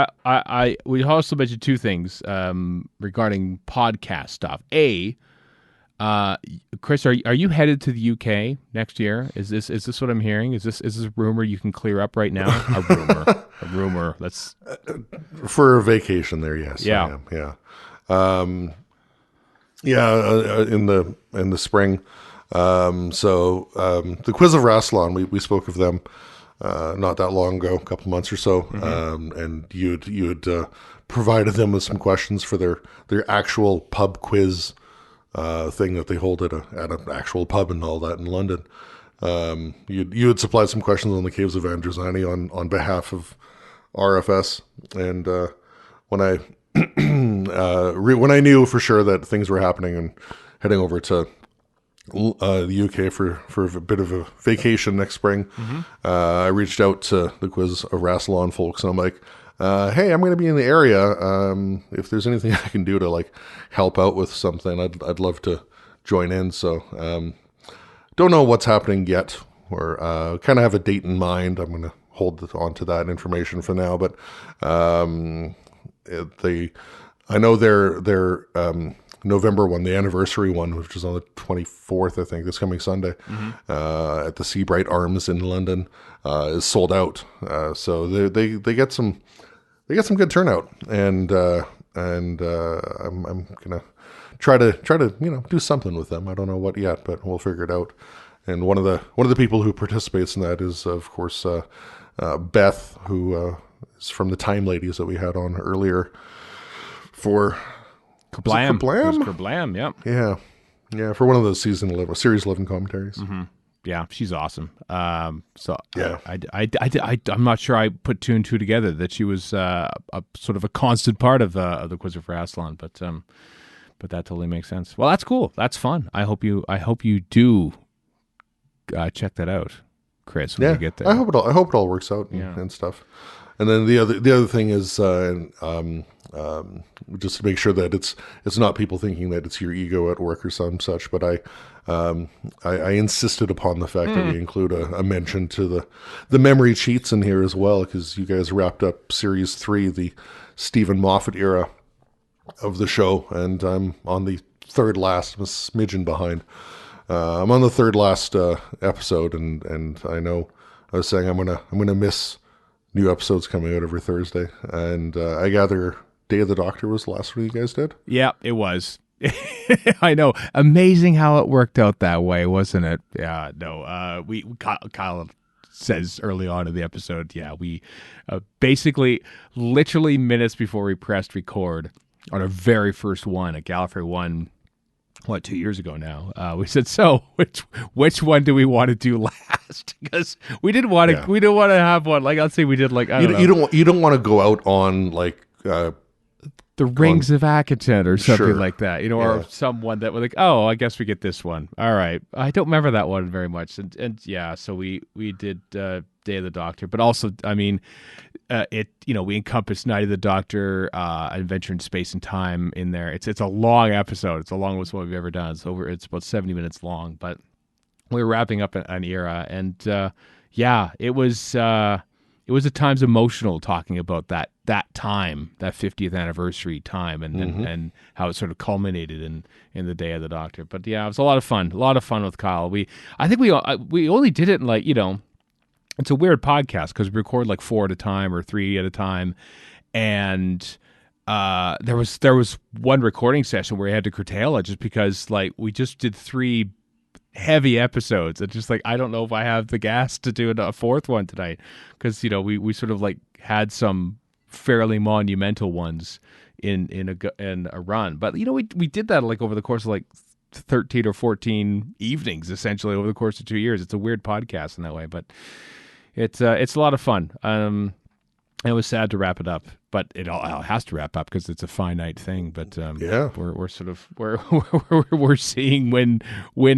we also mentioned two things regarding podcast stuff. Chris, are you headed to the UK next year? Is this what I'm hearing? Is this a rumor you can clear up right now? A rumor. That's for a vacation there. Yes. Yeah. I am, yeah. In the spring. So the Quiz of Rassilon, we spoke of them not that long ago, a couple months or so, and you'd provided them with some questions for their actual pub quiz thing that they hold at an actual pub and all that in London. You had supplied some questions on the Caves of Androzani on behalf of RFS, and when I when I knew for sure that things were happening and heading over to the UK for a bit of a vacation next spring, I reached out to the Quiz of Rassilon folks, and I'm like, hey, I'm going to be in the area. If there's anything I can do to like help out with something, I'd love to join in. So don't know what's happening yet, or kind of have a date in mind. I'm going to hold on to that information for now, but I know their November one, the anniversary one, which is on the 24th, I think, this coming Sunday, at the Seabright Arms in London, is sold out. So they get some good turnout, and I'm gonna try to do something with them. I don't know what yet, but we'll figure it out. And one of the people who participates in that is, of course, Beth, who is from the Time Ladies that we had on earlier for Kablam. Kablam? It was Kablam, yeah. Yeah, for one of those Series 11 commentaries. Yeah, she's awesome. So Yeah. I'm not sure I put two and two together that she was a sort of a constant part of the Quiz for Aslan, but that totally makes sense. Well, that's cool. That's fun. I hope you do check that out, Chris, when you get there. I hope it all works out and stuff. And then the other thing is just to make sure that it's not people thinking that it's your ego at work or some such. But I insisted upon the fact that we include a mention to the memory cheats in here as well, because you guys wrapped up series 3, the Stephen Moffat era of the show, and I'm on the third last. I'm a smidgen behind. I'm on the third last episode, and I know I was saying I'm gonna miss new episodes coming out every Thursday, and I gather Day of the Doctor was the last one you guys did. Yeah, it was. I know. Amazing how it worked out that way, wasn't it? Yeah. No. Kyle says early on in the episode. Yeah, we basically literally minutes before we pressed record on our very first one at Gallifrey 1. 2 years ago now, we said, so which one do we want to do last? Because we didn't want to have one. Like, let's say we did like, you don't want to go out on like, the Rings of Akaton or something like that, or someone that was like, oh, I guess we get this one. All right. I don't remember that one very much. And yeah, so we did Day of the Doctor, but also, I mean, we encompassed Night of the Doctor, Adventure in Space and Time in there. It's a long episode. It's the longest one we've ever done. It's about 70 minutes long, but we were wrapping up an era, and it was at times emotional talking about that time, that 50th anniversary time, and how it sort of culminated in the Day of the Doctor. But yeah, it was a lot of fun with Kyle. I think we only did it in like, it's a weird podcast because we record like 4 at a time or 3 at a time, and there was one recording session where we had to curtail it just because like we just did 3 heavy episodes. It's just like, I don't know if I have the gas to do a fourth one tonight, because we sort of like had some fairly monumental ones in a run, but we did that like over the course of like 13 or 14 evenings essentially over the course of 2 years. It's a weird podcast in that way, but it's a lot of fun. It was sad to wrap it up, but it all has to wrap up because it's a finite thing. But we're sort of we're seeing when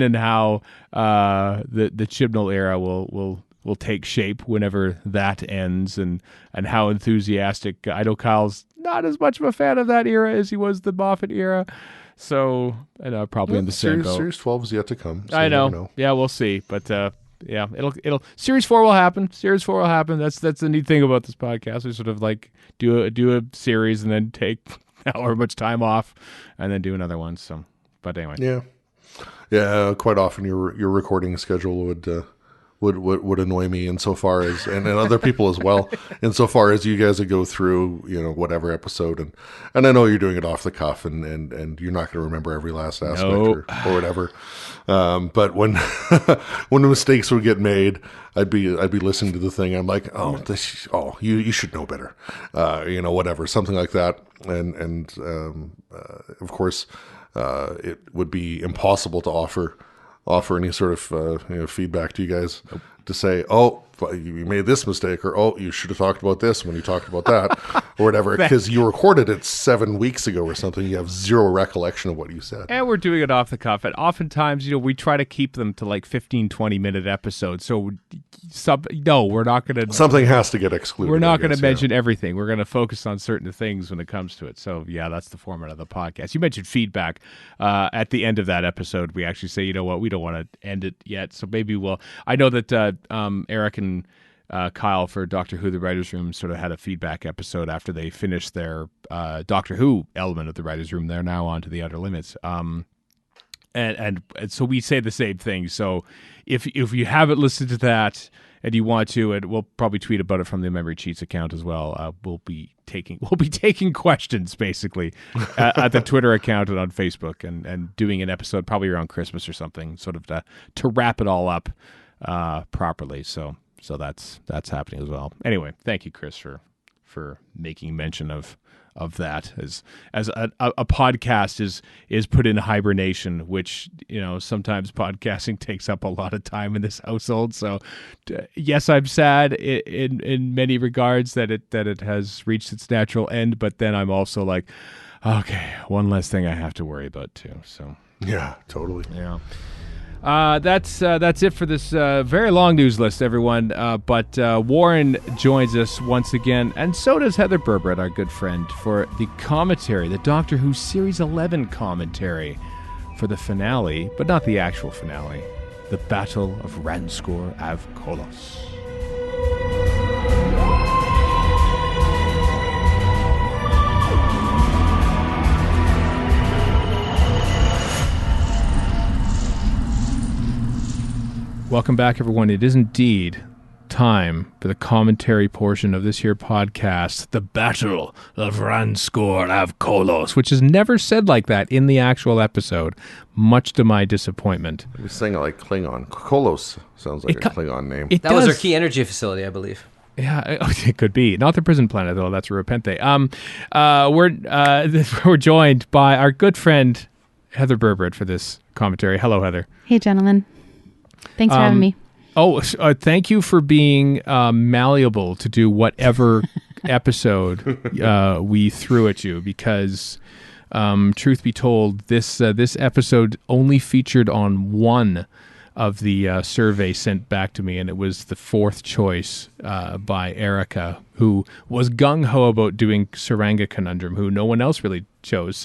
and how the Chibnall era will take shape whenever that ends, and how enthusiastic. I know Kyle's not as much of a fan of that era as he was the Moffat era, so probably in the same boat. Series 12 is yet to come. So I know. Yeah, we'll see, but. Yeah, it'll Series 4 will happen. That's the neat thing about this podcast. We sort of like do a series and then take however much time off and then do another one. So, but anyway. Yeah. Quite often your recording schedule would annoy me insofar as, and other people as well, insofar as you guys would go through, whatever episode, and I know you're doing it off the cuff, and you're not going to remember every last aspect or whatever. But when when the mistakes would get made, I'd be listening to the thing. I'm like, you should know better, whatever, something like that, and of course, it would be impossible to offer any sort of feedback to you guys to say, oh, you made this mistake, or oh, you should have talked about this when you talked about that, or whatever, because you recorded it 7 weeks ago or something. You have zero recollection of what you said. And we're doing it off the cuff. And oftentimes, we try to keep them to like 15, 20-minute episodes. So, we're not going to... Something has to get excluded. We're not going to mention everything. We're going to focus on certain things when it comes to it. So, yeah, that's the format of the podcast. You mentioned feedback. At the end of that episode, we actually say, you know what, we don't want to end it yet. So maybe we'll... I know that Eric and Kyle for Doctor Who, the Writers' Room, sort of had a feedback episode after they finished their Doctor Who element of the Writers' Room. They're now on to the Outer Limits. And so we say the same thing. So if you haven't listened to that and you want to, and we'll probably tweet about it from the Memory Cheats account as well. We'll be taking questions basically at the Twitter account and on Facebook, and doing an episode probably around Christmas or something, sort of to wrap it all up properly. So that's happening as well. Anyway, thank you, Chris, for making mention of that as a podcast is put in hibernation, which sometimes podcasting takes up a lot of time in this household. So yes, I'm sad in many regards that it has reached its natural end, but then I'm also like, okay, one less thing I have to worry about too. So yeah, totally. Yeah. That's it for this very long news list, everyone. But Warren joins us once again, and so does Heather Berberet, our good friend, for the commentary, the Doctor Who Series 11 commentary for the finale, but not the actual finale, the Battle of Ranskoor av Kolos. Welcome back, everyone. It is indeed time for the commentary portion of this here podcast, the Battle of Ranskoor av Kolos, which is never said like that in the actual episode, much to my disappointment. We sang it like Klingon. Kolos sounds like a Klingon name. That was our key energy facility, I believe. Yeah, it could be. Not the prison planet, though. That's Repente. We're joined by our good friend, Heather Berberet, for this commentary. Hello, Heather. Hey, gentlemen. Thanks for having me. Thank you for being malleable to do whatever episode we threw at you, because truth be told, this episode only featured on one of the survey sent back to me, and it was the fourth choice by Erica, who was gung-ho about doing Saranga Conundrum, who no one else really chose.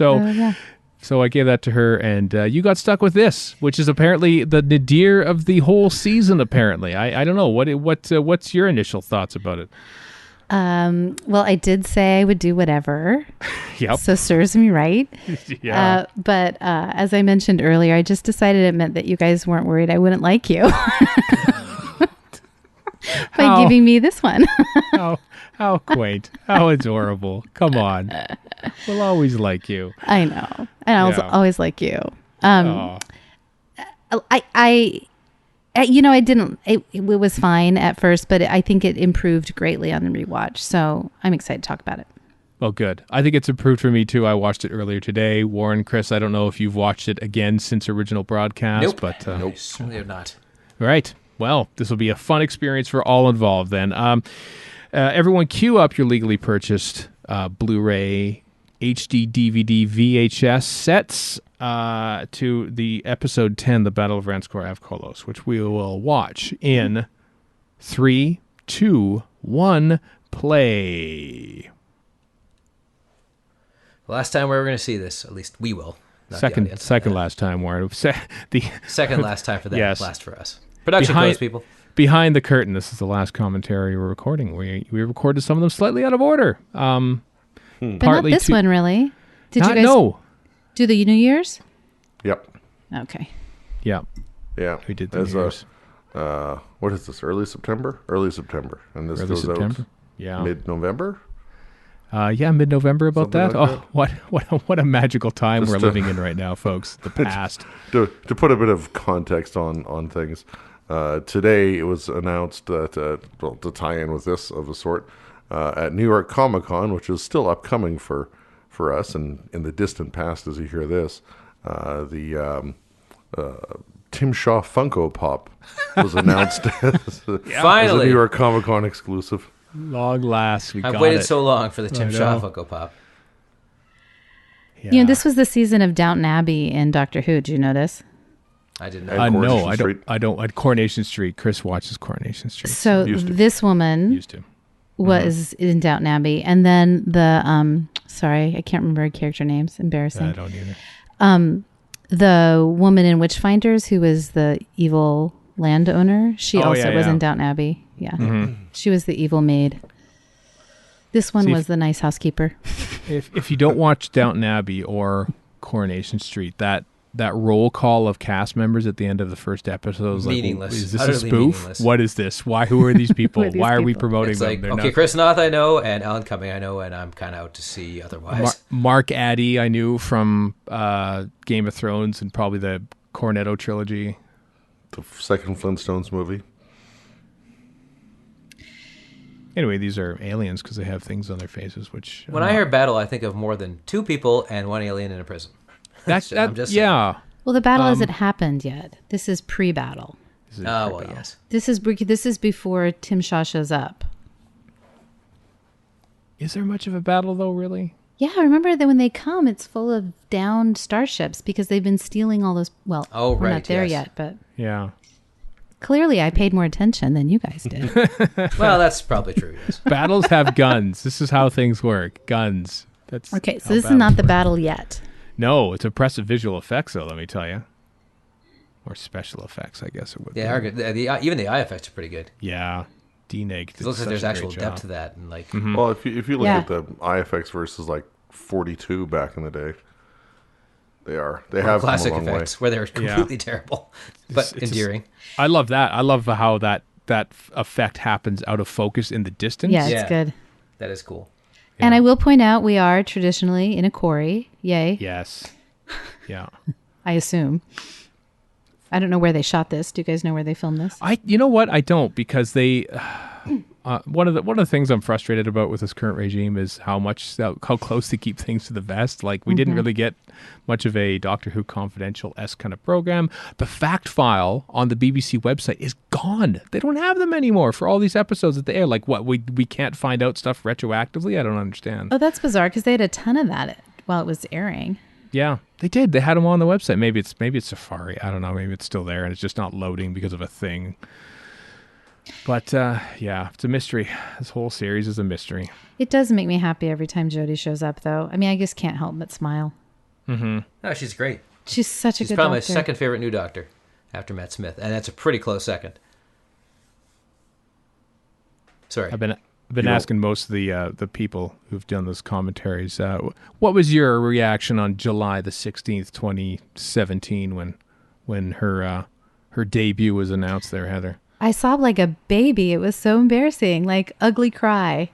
So I gave that to her, and you got stuck with this, which is apparently the nadir of the whole season, apparently. I don't know. What's your initial thoughts about it? Well, I did say I would do whatever. Yep. So serves me right. Yeah. But as I mentioned earlier, I just decided it meant that you guys weren't worried I wouldn't like you. By giving me this one. How quaint. How adorable. Come on. We'll always like you. I know. And I'll always like you. I didn't, it was fine at first, but I think it improved greatly on the rewatch. So I'm excited to talk about it. Well, good. I think it's improved for me too. I watched it earlier today. Warren, Chris, I don't know if you've watched it again since original broadcast. Nope. But nope. Certainly have not. Right. Well, this will be a fun experience for all involved then. Everyone queue up your legally purchased Blu-ray, HD, DVD, VHS sets to the episode 10, The Battle of Ranskoor av Kolos, which we will watch in 3, 2, 1, play. Last time we were going to see this, at least we will. Second last time, Warren. Second last time for them, yes. Last for us. Production close, people. Behind the curtain, this is the last commentary we're recording. We recorded some of them slightly out of order. But not this one, really. Did you guys do the New Year's? Yep. Okay. Yeah. Yeah. We did the New Year's. What is this? Early September? Early September. And this Early goes September? out Yeah. mid-November? Mid-November about Something that. like What a magical time Just we're living in right now, folks. The past. To put a bit of context on things, today it was announced that, to tie in with this of a sort, at New York Comic Con, which is still upcoming for us, and in the distant past as you hear this, the Tim Shaw Funko Pop was announced as a Finally. New York Comic Con exclusive. Long last, I've waited so long for the Tim Shaw Funko Pop. Yeah. This was the season of Downton Abbey in Doctor Who. Did you notice? I didn't know. No, I don't. At Coronation Street, Chris watches Coronation Street. So this woman used to was in Downton Abbey, and then the sorry, I can't remember her character names. Embarrassing. I don't either. The woman in Witchfinders, who was the evil landowner, she was in Downton Abbey. Yeah, she was the evil maid. This one was the nice housekeeper. If you don't watch Downton Abbey or Coronation Street, that roll call of cast members at the end of the first episode is meaningless. Like, is this Utterly a spoof? meaningless. What is this? Who are these people? Why are we promoting It's them? like, They're okay, not- Chris Noth I know, and Alan Cumming I know, and I'm kind of out to see otherwise. Mark Addy I knew from Game of Thrones and probably the Cornetto trilogy. The second Flintstones movie. Anyway, these are aliens because they have things on their faces, which... When I hear battle, I think of more than 2 people and 1 alien in a prison. I'm just yeah. Well, the battle hasn't happened yet. This is pre-battle. Well, yes. This is before Tim Shaw shows up. Is there much of a battle, though, really? Yeah, remember that when they come, it's full of downed starships because they've been stealing all those... Well, we're not there yet, but... Yeah. Clearly, I paid more attention than you guys did. Well, that's probably true, yes. Battles have guns. This is how things work. Guns. That's okay, so this is not the battle yet. No, it's impressive visual effects, though, let me tell you. Or special effects, I guess it would be. They are good. Even the eye effects are pretty good. Yeah. D-Neg. It looks like there's actual depth to that. And like, Well, if you look at the eye effects versus like 42 back in the day, they have classic come a long effects way. where they're completely terrible, but endearing. I love that. I love how that effect happens out of focus in the distance. Yeah, it's good. That is cool. Yeah. And I will point out we are traditionally in a quarry. Yay. Yes. Yeah. I assume. I don't know where they shot this. Do you guys know where they filmed this? You know what? I don't, because they. One of the things I'm frustrated about with this current regime is how close they keep things to the vest. Like we didn't really get much of a Doctor Who Confidential-esque kind of program. The fact file on the BBC website is gone. They don't have them anymore for all these episodes that they air. Like what? We can't find out stuff retroactively? I don't understand. Oh, that's bizarre because they had a ton of that while it was airing. Yeah, they did. They had them on the website. Maybe it's Safari. I don't know. Maybe it's still there and it's just not loading because of a thing. But yeah, it's a mystery. This whole series is a mystery. It does make me happy every time Jodie shows up, though. I mean, I just can't help but smile. No, she's great. She's such a good She's probably doctor. my second favorite new Doctor after Matt Smith, and that's a pretty close second. Sorry, I've been asking most of the people who've done those commentaries. What was your reaction on July the 16th, 2017, when her debut was announced there, Heather? I sobbed like a baby. It was so embarrassing, like ugly cry.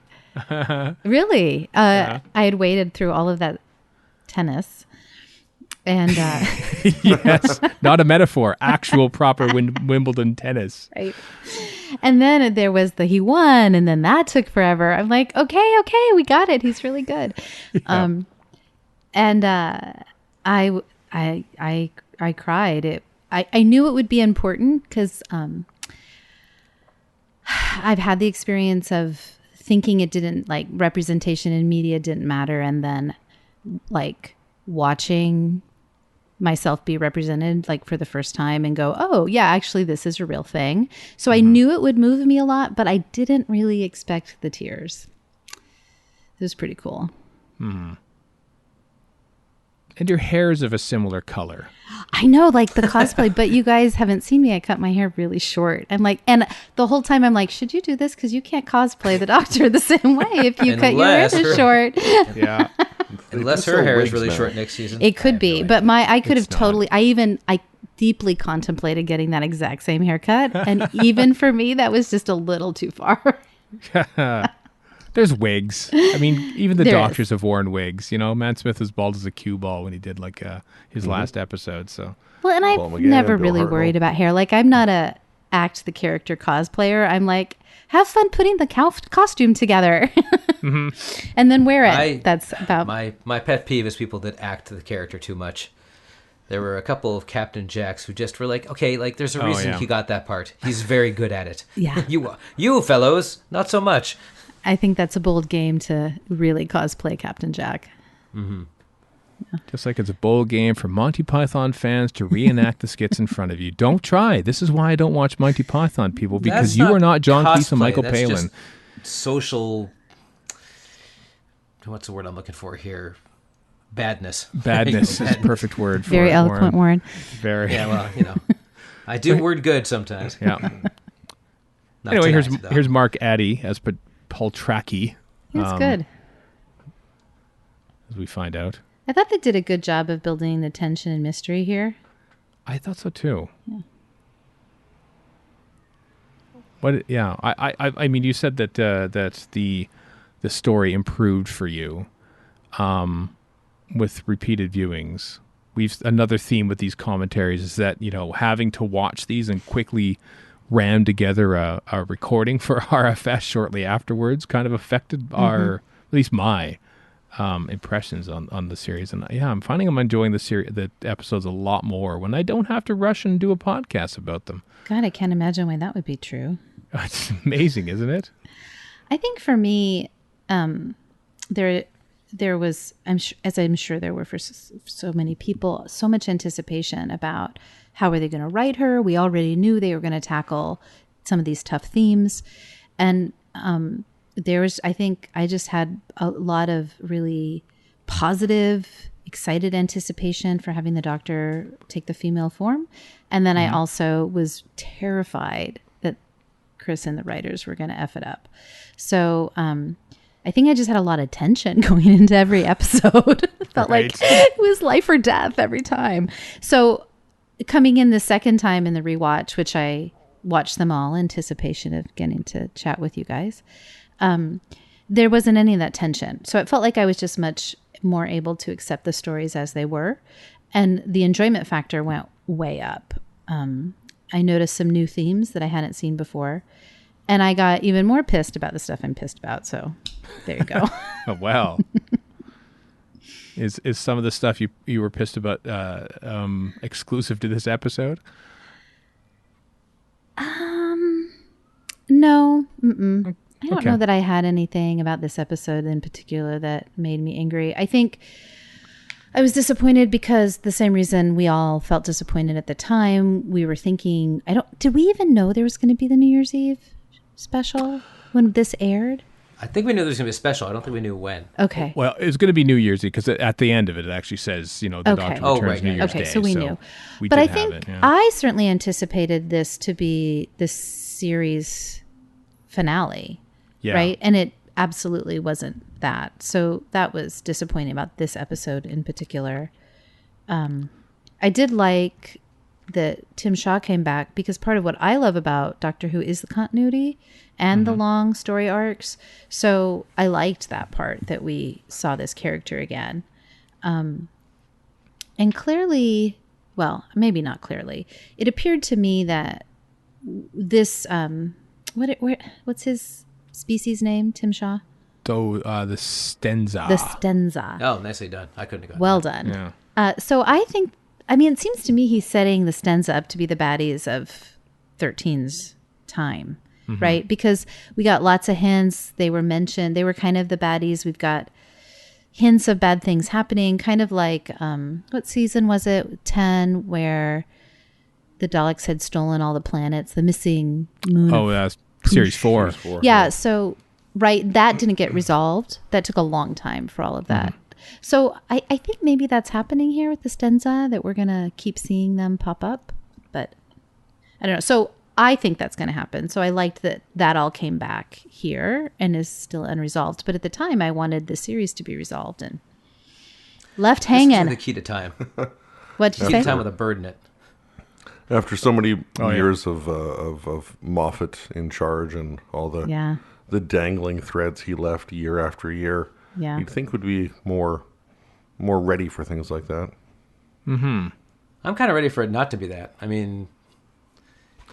Really. I had waited through all of that tennis. And yes, not a metaphor, actual proper Wimbledon tennis. Right. And then there was he won, and then that took forever. I'm like, okay, we got it. He's really good. Yeah. I cried. I knew it would be important because I've had the experience of thinking it didn't, like, representation in media didn't matter, and then like watching myself be represented, like, for the first time and go, oh yeah, actually this is a real thing. So I knew it would move me a lot, but I didn't really expect the tears. It was pretty cool. And your hair is of a similar color. I know, like the cosplay, but you guys haven't seen me. I cut my hair really short. I'm like, and the whole time I'm like, should you do this? Because you can't cosplay the Doctor the same way if you cut your hair this short. Yeah. Unless her hair is really short next season. It could be, but I could have totally, I deeply contemplated getting that exact same haircut. And even for me, that was just a little too far. There's wigs. I mean, even the doctors have worn wigs. You know, Matt Smith was bald as a cue ball when he did like his last episode. So well, and I've never really worried about hair. Like, I'm not a act the character cosplayer. I'm like, have fun putting the costume together, and then wear it. That's about my pet peeve is people that act the character too much. There were a couple of Captain Jacks who just were like, okay, like there's a reason he got that part. He's very good at it. Yeah, you fellows, not so much. I think that's a bold game to really cosplay Captain Jack. Yeah. Just like it's a bold game for Monty Python fans to reenact the skits in front of you. Don't try. This is why I don't watch Monty Python, people, because you are not John Cleese and Michael Palin. Just social, what's the word I'm looking for here? Badness. Badness is a perfect word for Very eloquent, Warren. Very. Yeah, well, I do word good sometimes. Yeah. Anyway, here's Mark Addy as Poltracki. That's good. As we find out. I thought they did a good job of building the tension and mystery here. I thought so too. Yeah. What? Yeah. I mean, you said that that the story improved for you, with repeated viewings. Another theme with these commentaries is that having to watch these and quickly rammed together a recording for RFS shortly afterwards kind of affected at least my impressions on the series. And I'm finding I'm enjoying the episodes a lot more when I don't have to rush and do a podcast about them. God, I can't imagine why that would be true. It's amazing, isn't it? I think for me, there was, as I'm sure there were for so many people, so much anticipation about how are they going to write her. We already knew they were going to tackle some of these tough themes. And I think I just had a lot of really positive, excited anticipation for having the Doctor take the female form. And then I also was terrified that Chris and the writers were going to F it up. So I think I just had a lot of tension going into every episode. It felt like it was life or death every time. So coming in the second time in the rewatch, which I watched them all in anticipation of getting to chat with you guys, there wasn't any of that tension. So it felt like I was just much more able to accept the stories as they were. And the enjoyment factor went way up. I noticed some new themes that I hadn't seen before. And I got even more pissed about the stuff I'm pissed about. So there you go. Oh, wow. Is some of the stuff you were pissed about exclusive to this episode? No. I don't know that I had anything about this episode in particular that made me angry. I think I was disappointed because the same reason we all felt disappointed at the time. We were thinking, did we even know there was going to be the New Year's Eve special when this aired? I think we knew there was going to be a special. I don't think we knew when. Okay. Well, it's going to be New Year's Eve because at the end of it actually says, the Doctor returns New Year's Day. Okay, so we knew. We but did I think have it, yeah. I certainly anticipated this to be the series finale, right? And it absolutely wasn't that. So that was disappointing about this episode in particular. I did like that Tim Shaw came back because part of what I love about Doctor Who is the continuity and the long story arcs. So I liked that part that we saw this character again. And clearly, well, maybe not clearly, it appeared to me that this, what's his species name, Tim Shaw? So the Stenza. The Stenza. Oh, nicely done. I couldn't have gotten Well that. done. Yeah. So I think, it seems to me he's setting the Stenza up to be the baddies of 13's time, right? Because we got lots of hints. They were mentioned. They were kind of the baddies. We've got hints of bad things happening, kind of like, what season was it? 10, where the Daleks had stolen all the planets, the missing moon. Oh, that's Series 4. Yeah, so, right, that didn't get resolved. That took a long time for all of that. So I think maybe that's happening here with the Stenza, that we're going to keep seeing them pop up. But I don't know. So I think that's going to happen. So I liked that all came back here and is still unresolved. But at the time, I wanted the series to be resolved and left hanging. The key to time. What'd you Key say? to time with a bird in it. After so many years of Moffat in charge and all the dangling threads he left year after year, you'd think would be more ready for things like that. I'm kind of ready for it not to be that. I mean,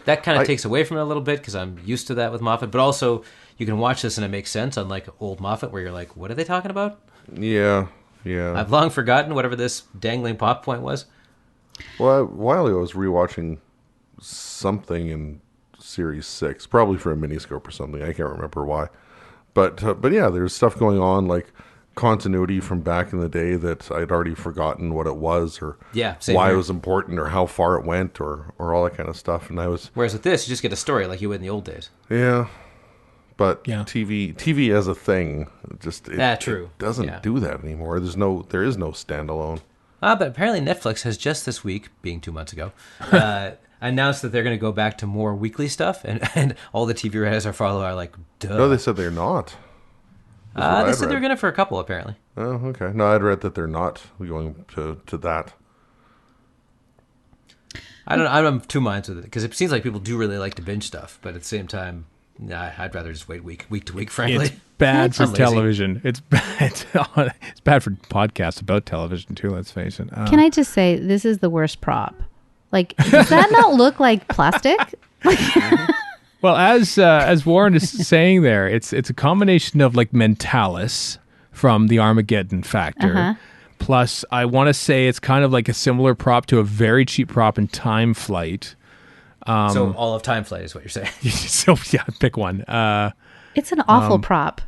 that kind of takes away from it a little bit because I'm used to that with Moffat. But also, you can watch this and it makes sense, unlike old Moffat where you're like, what are they talking about? Yeah. I've long forgotten whatever this dangling plot point was. Well, a while ago, I was rewatching something in Series 6, probably for a miniscope or something. I can't remember why. But yeah, there's stuff going on, like continuity from back in the day that I'd already forgotten what it was or why it was important or how far it went or all that kind of stuff. And Whereas with this, you just get a story like you would in the old days. Yeah. But TV as a thing, true. It doesn't do that anymore. There is no standalone. But apparently Netflix has just this week, being 2 months ago, announced that they're going to go back to more weekly stuff, and all the TV writers I follow are like, duh. No, they said they're not. They said they were going to for a couple, apparently. Oh, okay. No, I'd read that they're not going to that. I don't know. I'm of two minds with it, because it seems like people do really like to binge stuff, but at the same time, I'd rather just wait week to week, frankly. It's bad for television. It's bad. It's bad for podcasts about television too. Let's face it. Can I just say this is the worst prop Like, does that not look like plastic? Well, as Warren is saying there, it's a combination of like Mentalis from the Armageddon Factor. Plus, I want to say it's kind of like a similar prop to a very cheap prop in Time Flight. So all of Time Flight is what you're saying. So yeah, pick one. It's an awful prop.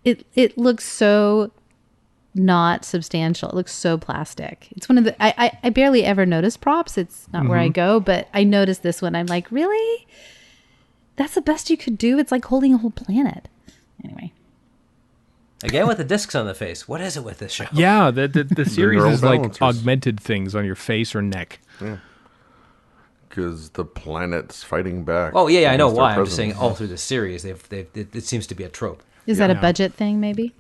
It looks so not substantial. It looks so plastic. It's one of the I barely ever notice props. It's not where I go, but I noticed this one. I'm like, really? That's the best you could do? It's like holding a whole planet. Anyway. Again with the discs on the face. What is it with this show? Yeah, the series neural is like balancers. augmented things on your face or neck. Yeah. Because the planet's fighting back. Oh yeah, I know against their why. I'm just saying presence. all through the series, it seems to be a trope. Is that a budget thing, maybe?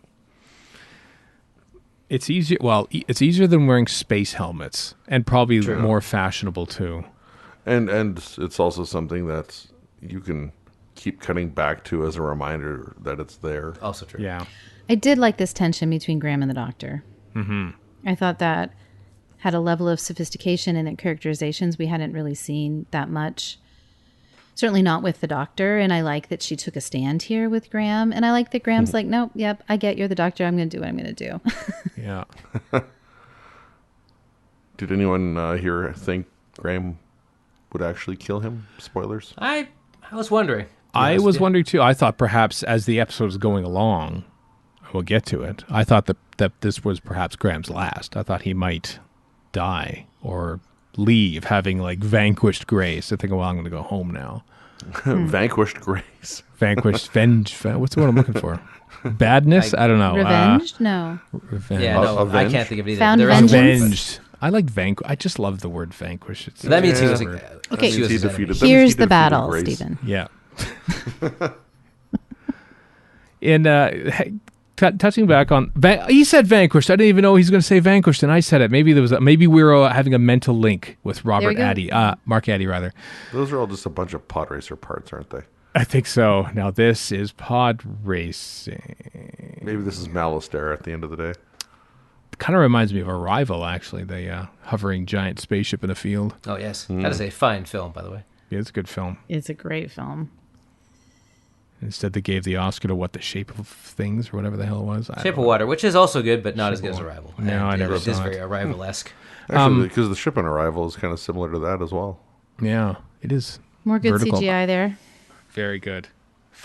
It's easier. Well, it's easier than wearing space helmets, and probably True. more fashionable too. And it's also something that you can keep cutting back to as a reminder that it's there. Also true. Yeah. I did like this tension between Graham and the Doctor. I thought that had a level of sophistication in its characterizations we hadn't really seen that much. Certainly not with the Doctor. And I like that she took a stand here with Graham. And I like that Graham's like, nope, yep, I get you're the Doctor. I'm going to do what I'm going to do. Yeah. Did anyone here think Graham would actually kill him? Spoilers. I was wondering. I was wondering too. I thought perhaps as the episode was going along, we'll get to it. I thought that this was perhaps Graham's last. I thought he might die or leave, having like vanquished Grace. I think, well, I'm going to go home now. Vanquished Grace. Vanquished, what's the word I'm looking for? Badness? I don't know. Revenged? No. Revenge. Yeah, no, I Avenged? can't think of it either. Found There is a vengeance? word for it. Avenged. I like vanquish. I just love the word vanquish. It's So that means he was word. Okay. she was He his enemy. defeated them. Here's He the defeated battle, Grace. Stephen. Yeah. In touching back on, he said vanquished. I didn't even know he was going to say vanquished, and I said it. Maybe maybe we were having a mental link with we Robert go. Addy, Mark Addy rather. Those are all just a bunch of pod racer parts, aren't they? I think so. Now this is pod racing. Maybe this is Malastare at the end of the day. Kind of reminds me of Arrival, actually. The hovering giant spaceship in a field. Oh yes, that is a fine film, by the way. Yeah, it's a good film. It's a great film. Instead, they gave the Oscar to what, The Shape of Things, or whatever the hell it was. I Shape don't of Water, which is also good, but not as Shape good of as Water. Arrival. No, And I never it is saw it. very Arrival-esque. Actually, because the ship on Arrival is kind of similar to that as well. know. Yeah, it is. More good Vertical. CGI there. Very good.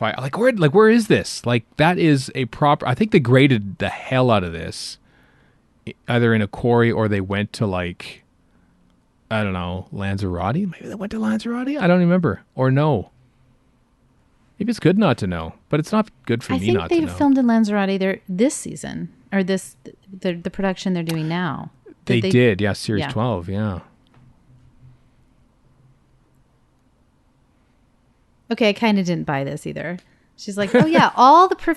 Where is this? Like, that is a proper. I think they graded the hell out of this, either in a quarry or they went to like, I don't know, Lanzarote. Maybe they went to Lanzarote. I don't remember. Or no. Maybe it's good not to know, but it's not good for I me think not to they know. filmed in Lanzarote there this season, or the production they're doing now. They did, yeah. Series Yeah. 12, yeah. Okay, I kind of didn't buy this either. She's like, oh yeah,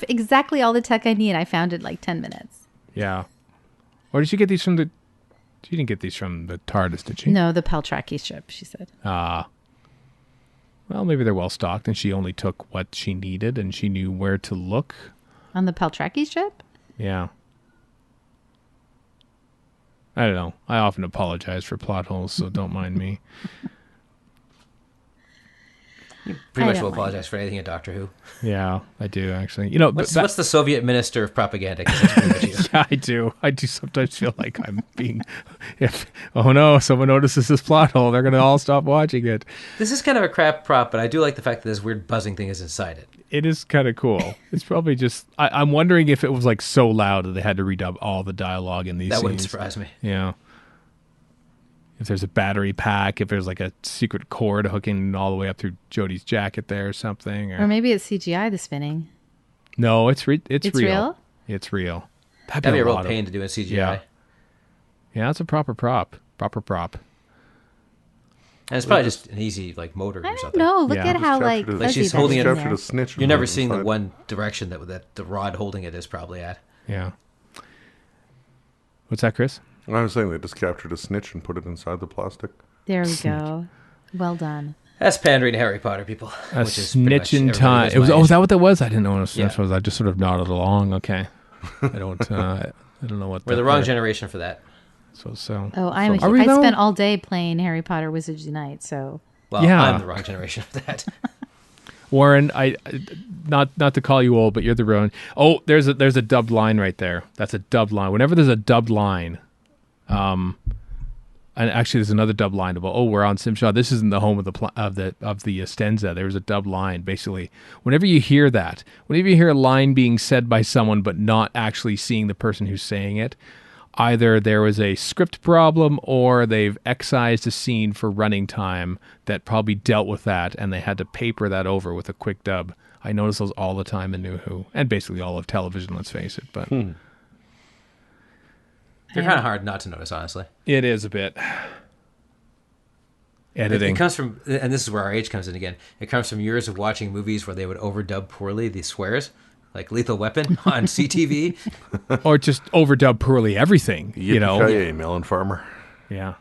exactly all the tech I need. I found it in like 10 minutes. Yeah. Or did you get these from the? You didn't get these from the TARDIS, did you? No, the Paltraki ship, she said. Well, maybe they're well stocked, and she only took what she needed, and she knew where to look. On the Paltraki ship? Yeah. I don't know. I often apologize for plot holes, so don't mind me. Pretty I much don't will mind. apologize for anything in Doctor Who. Yeah, I do actually. You know, What's the Soviet Minister of Propaganda? 'Cause that's pretty much you. yeah, I do. I do sometimes feel like I'm being. Oh no, someone notices this plot hole, they're gonna all stop watching it. This is kind of a crap prop, but I do like the fact that this weird buzzing thing is inside it. It is kind of cool. It's probably just. I'm wondering if it was like so loud that they had to redub all the dialogue in these That scenes. wouldn't surprise me. Yeah. If there's a battery pack, if there's like a secret cord hooking all the way up through Jodie's jacket there or something. Or maybe it's CGI, the spinning. No, it's real. It's real? It's real. That'd be a real lot of- pain to do in CGI. Yeah. Yeah, it's a proper prop. Proper prop. And it's probably just an easy like motor I or don't something. know. Look Yeah. at how like Captured Like fuzzy she's that holding is it- in Captured there. a snitch. and You're never put it seeing the inside. one direction that the rod holding it is probably at. Yeah. What's that, Chris? I was saying they just captured a snitch and put it inside the plastic. There we go. Well done. That's pandering to Harry Potter people. A which is pretty much snitch in everybody time. who's It was. my Oh, age. is that what that was? I didn't know what a snitch Yeah. was. I just sort of nodded along. Okay. I don't. I don't know what. We're the wrong generation for that. So. Oh, Are we I though? spent all day playing Harry Potter Wizards Unite, so Well, Yeah. I'm the wrong generation of that. Warren, I not to call you old, but you're the wrong. Oh, there's a dubbed line right there. That's a dubbed line. Whenever there's a dubbed line, and actually there's another dubbed line about, oh, we're on Simshaw. This isn't the home of the Stenza. There's a dubbed line basically. Whenever you hear that, whenever you hear a line being said by someone but not actually seeing the person who's saying it, either there was a script problem or they've excised a scene for running time that probably dealt with that, and they had to paper that over with a quick dub. I notice those all the time in New Who, and basically all of television, let's face it. But They're kind of hard not to notice, honestly. it is a bit. Editing. It comes from, and this is where our age comes in again, it comes from years of watching movies where they would overdub poorly the swears, like Lethal Weapon on CTV. Or just overdub poorly everything, you know. Yippee-ki-yay, melon farmer. Yeah.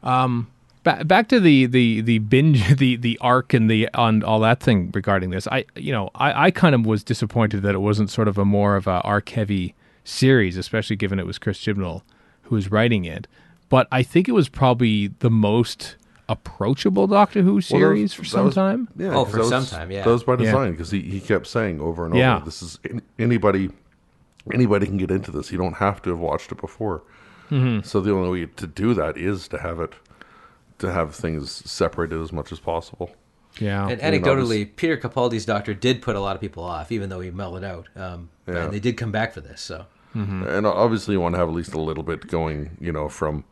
Back to the binge, the arc and on all that thing regarding this. I kind of was disappointed that it wasn't sort of a more of a arc heavy series, especially given it was Chris Chibnall who was writing it. But I think it was probably the most approachable Doctor Who series for some time. Yeah, Oh, for some time, yeah. That was by design because he kept saying over and over, Yeah. this is anybody can get into this. You don't have to have watched it before. Mm-hmm. So the only way to do that is to have things separated as much as possible. Yeah. And anecdotally, Peter Capaldi's Doctor did put a lot of people off, even though he mellowed out. And they did come back for this. So, And obviously you want to have at least a little bit going, from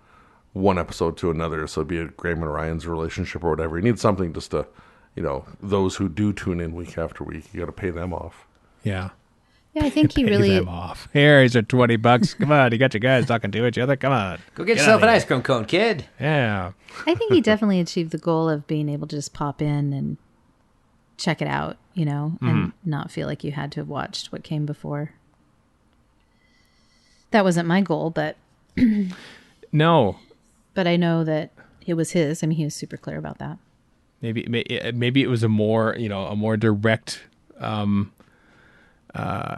one episode to another. So be it Graham and Ryan's relationship or whatever. You need something just to, those who do tune in week after week, you got to pay them off. Yeah. yeah, I think he Pay really them off. Here's your $20. Come on, you got your guys talking to each other. Come on. go get yourself an ice cream cone, kid. Yeah. I think he definitely achieved the goal of being able to just pop in and check it out, and not feel like you had to have watched what came before. That wasn't my goal, but No. but I know that it was his. I mean, he was super clear about that. Maybe it was a more direct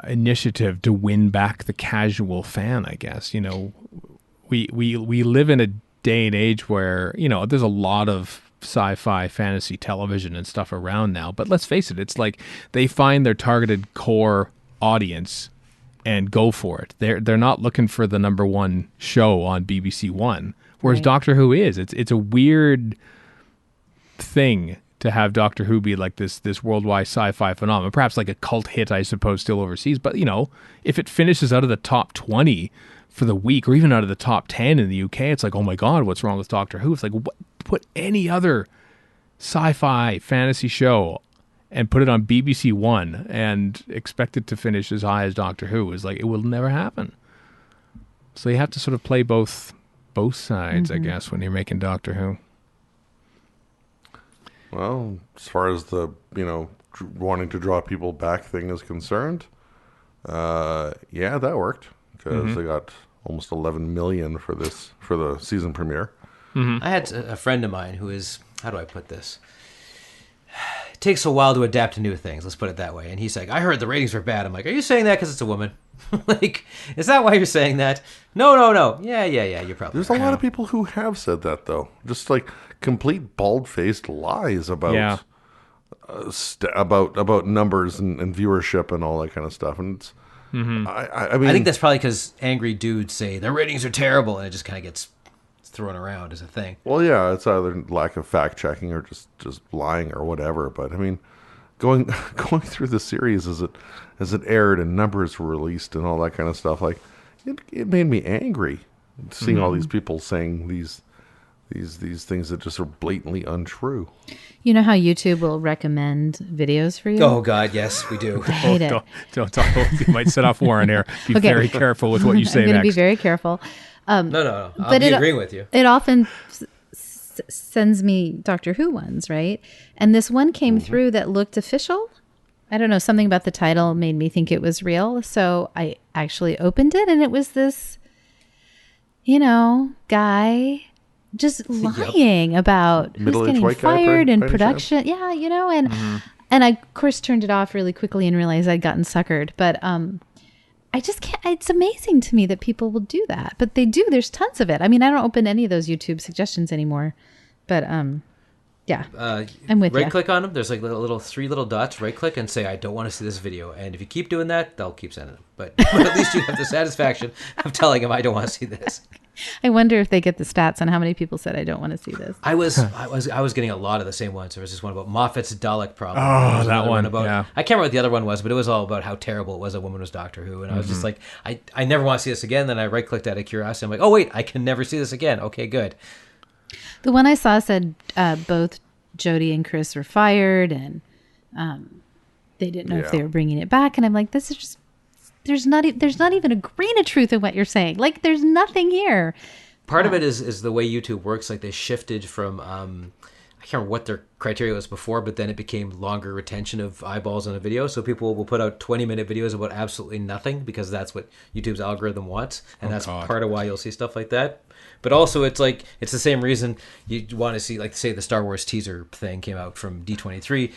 initiative to win back the casual fan, I guess. We live in a day and age where, there's a lot of sci-fi fantasy television and stuff around now, but let's face it, it's like they find their targeted core audience and go for it. They're not looking for the number one show on BBC One, whereas Right. Doctor Who is. It's a weird thing to have Doctor Who be like this worldwide sci-fi phenomenon, perhaps like a cult hit, I suppose, still overseas. But if it finishes out of the top 20 for the week, or even out of the top 10 in the UK, it's like, oh my God, what's wrong with Doctor Who? It's like, put any other sci-fi fantasy show and put it on BBC One and expect it to finish as high as Doctor Who is like, it will never happen. So you have to sort of play both sides, I guess, when you're making Doctor Who. Well, as far as the, wanting to draw people back thing is concerned, yeah, that worked because they got almost 11 million for the season premiere. I had a friend of mine who is, how do I put this? It takes a while to adapt to new things, let's put it that way. And he's like, I heard the ratings were bad. I'm like, are you saying that because it's a woman? Like, is that why you're saying that? No. Yeah, you're probably There's a lot of people who have said that, though. Just like complete bald-faced lies about about numbers and viewership and all that kind of stuff. And it's, I mean, I think that's probably because angry dudes say their ratings are terrible, and it just kind of gets thrown around as a thing. well, yeah, it's either lack of fact-checking or just lying or whatever. But I mean, going through the series as it aired and numbers were released and all that kind of stuff, like it made me angry seeing all these people saying these things that just are blatantly untrue. You know how YouTube will recommend videos for you? Oh God, yes, we do. I hate it. Don't talk. You might set off Warren here. Be Okay. very careful with what you say I'm going to be next. very careful. No. I'll be agreeing with you. It often sends me Doctor Who ones, right? And this one came through that looked official. I don't know, something about the title made me think it was real. So I actually opened it, and it was this, guy just lying about who's Middle-aged getting white guy, fired by and any production. Yeah, and I of course turned it off really quickly and realized I'd gotten suckered. But I just can't. It's amazing to me that people will do that, but they do. There's tons of it. I mean, I don't open any of those YouTube suggestions anymore, but yeah, I'm with you. Right click on them. There's like three little dots. Right click and say, I don't want to see this video. And if you keep doing that, they'll keep sending them. But at least you have the satisfaction of telling them, I don't want to see this. I wonder if they get the stats on how many people said, I don't want to see this. I was getting a lot of the same ones. There was this one about Moffat's Dalek problem. Oh, that one. About, yeah. I can't remember what the other one was, but it was all about how terrible it was a woman was Doctor Who. And I was just like, I never want to see this again. Then I right clicked out of curiosity. I'm like, oh wait, I can never see this again. Okay, good. The one I saw said both Jodie and Chris were fired, and they didn't know if they were bringing it back. And I'm like, this is just there's not even a grain of truth in what you're saying. Like, there's nothing here. Part of it is the way YouTube works. Like, they shifted from I can't remember what their criteria was before, but then it became longer retention of eyeballs on a video. So people will put out 20-minute videos about absolutely nothing because that's what YouTube's algorithm wants, and that's part of why you'll see stuff like that. But also, it's like, it's the same reason you want to see, like, say the Star Wars teaser thing came out from D23.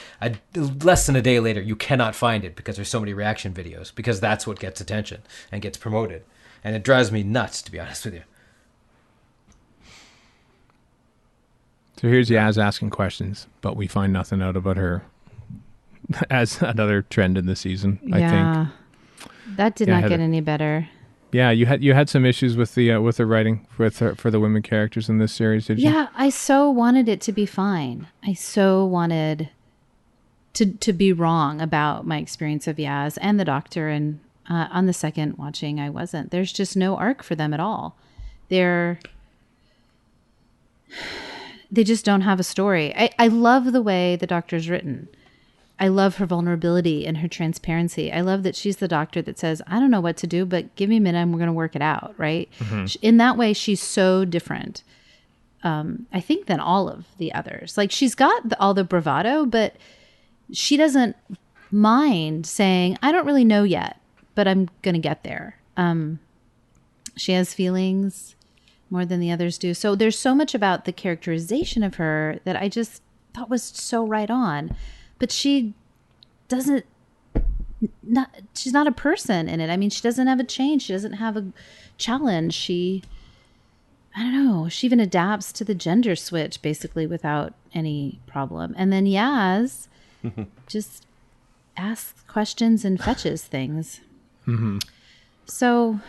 Less than a day later, you cannot find it because there's so many reaction videos, because that's what gets attention and gets promoted. And it drives me nuts, to be honest with you. So here's Yaz asking questions, but we find nothing out about her as another trend in the season, I think. That did not get any better. Yeah, you had some issues with the writing for the women characters in this series, did you? Yeah, I so wanted it to be fine. I so wanted to be wrong about my experience of Yaz and the Doctor, and on the second watching, I wasn't. There's just no arc for them at all. They just don't have a story. I love the way the Doctor's written. I love her vulnerability and her transparency. I love that she's the Doctor that says, I don't know what to do, but give me a minute and we're going to work it out, right? Mm-hmm. In that way, she's so different, I think, than all of the others. Like, she's got all the bravado, but she doesn't mind saying, I don't really know yet, but I'm going to get there. She has feelings more than the others do. So there's so much about the characterization of her that I just thought was so right on. But she she's not a person in it. I mean, she doesn't have a change. She doesn't have a challenge. I don't know. She even adapts to the gender switch basically without any problem. And then Yaz just asks questions and fetches things. Mm-hmm. So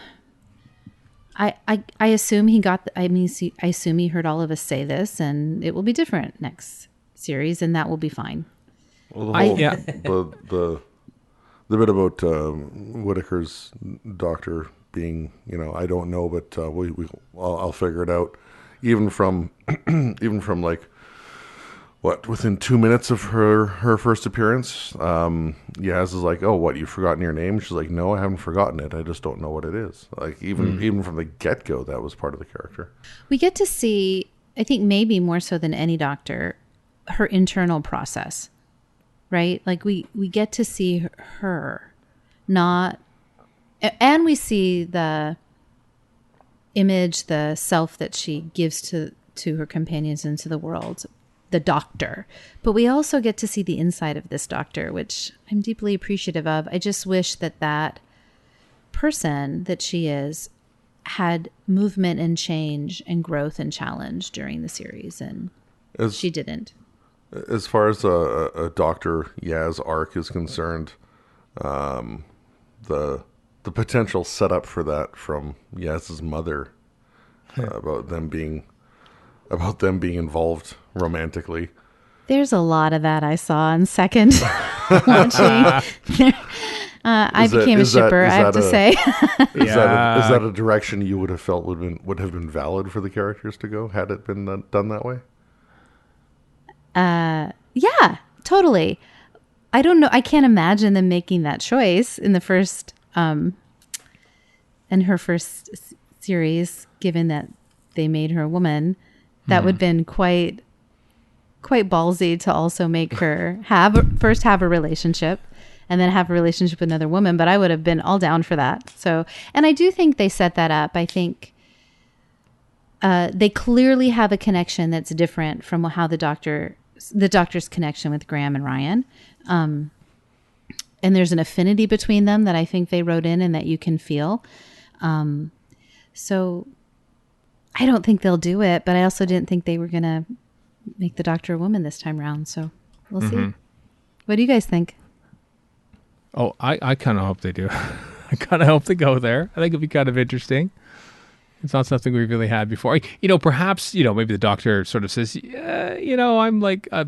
I assume I assume he heard all of us say this, and it will be different next series, and that will be fine. Well, the bit about Whittaker's Doctor being, I don't know, but I'll figure it out. Even from like, within 2 minutes of her first appearance, Yaz is like, oh, what, you've forgotten your name? She's like, no, I haven't forgotten it. I just don't know what it is. Like, even from the get-go, that was part of the character. We get to see, I think maybe more so than any Doctor, her internal process. Right? Like, we get to see her, and we see the image, the self that she gives to her companions and to the world, the Doctor. But we also get to see the inside of this Doctor, which I'm deeply appreciative of. I just wish that person that she is had movement and change and growth and challenge during the series, and she didn't. As far as a Dr. Yaz arc is concerned, the potential setup for that from Yaz's mother about them being involved romantically. There's a lot of that I saw in second watching. I became a shipper, I have to say. Is that a direction you would have felt would have been valid for the characters to go had it been done that way? Yeah, totally. I don't know. I can't imagine them making that choice in the first, in her first series, given that they made her a woman. That would have been quite ballsy to also make her first have a relationship and then have a relationship with another woman. But I would have been all down for that. So, and I do think they set that up. I think they clearly have a connection that's different from how the Doctor's connection with Graham and Ryan. and there's an affinity between them that I think they wrote in and that you can feel. So I don't think they'll do it, but I also didn't think they were going to make the Doctor a woman this time around. So we'll see. What do you guys think? Oh, I kind of hope they do. I kind of hope they go there. I think it'd be kind of interesting. It's not something we've really had before. Perhaps, maybe the Doctor sort of says, yeah, I'm like a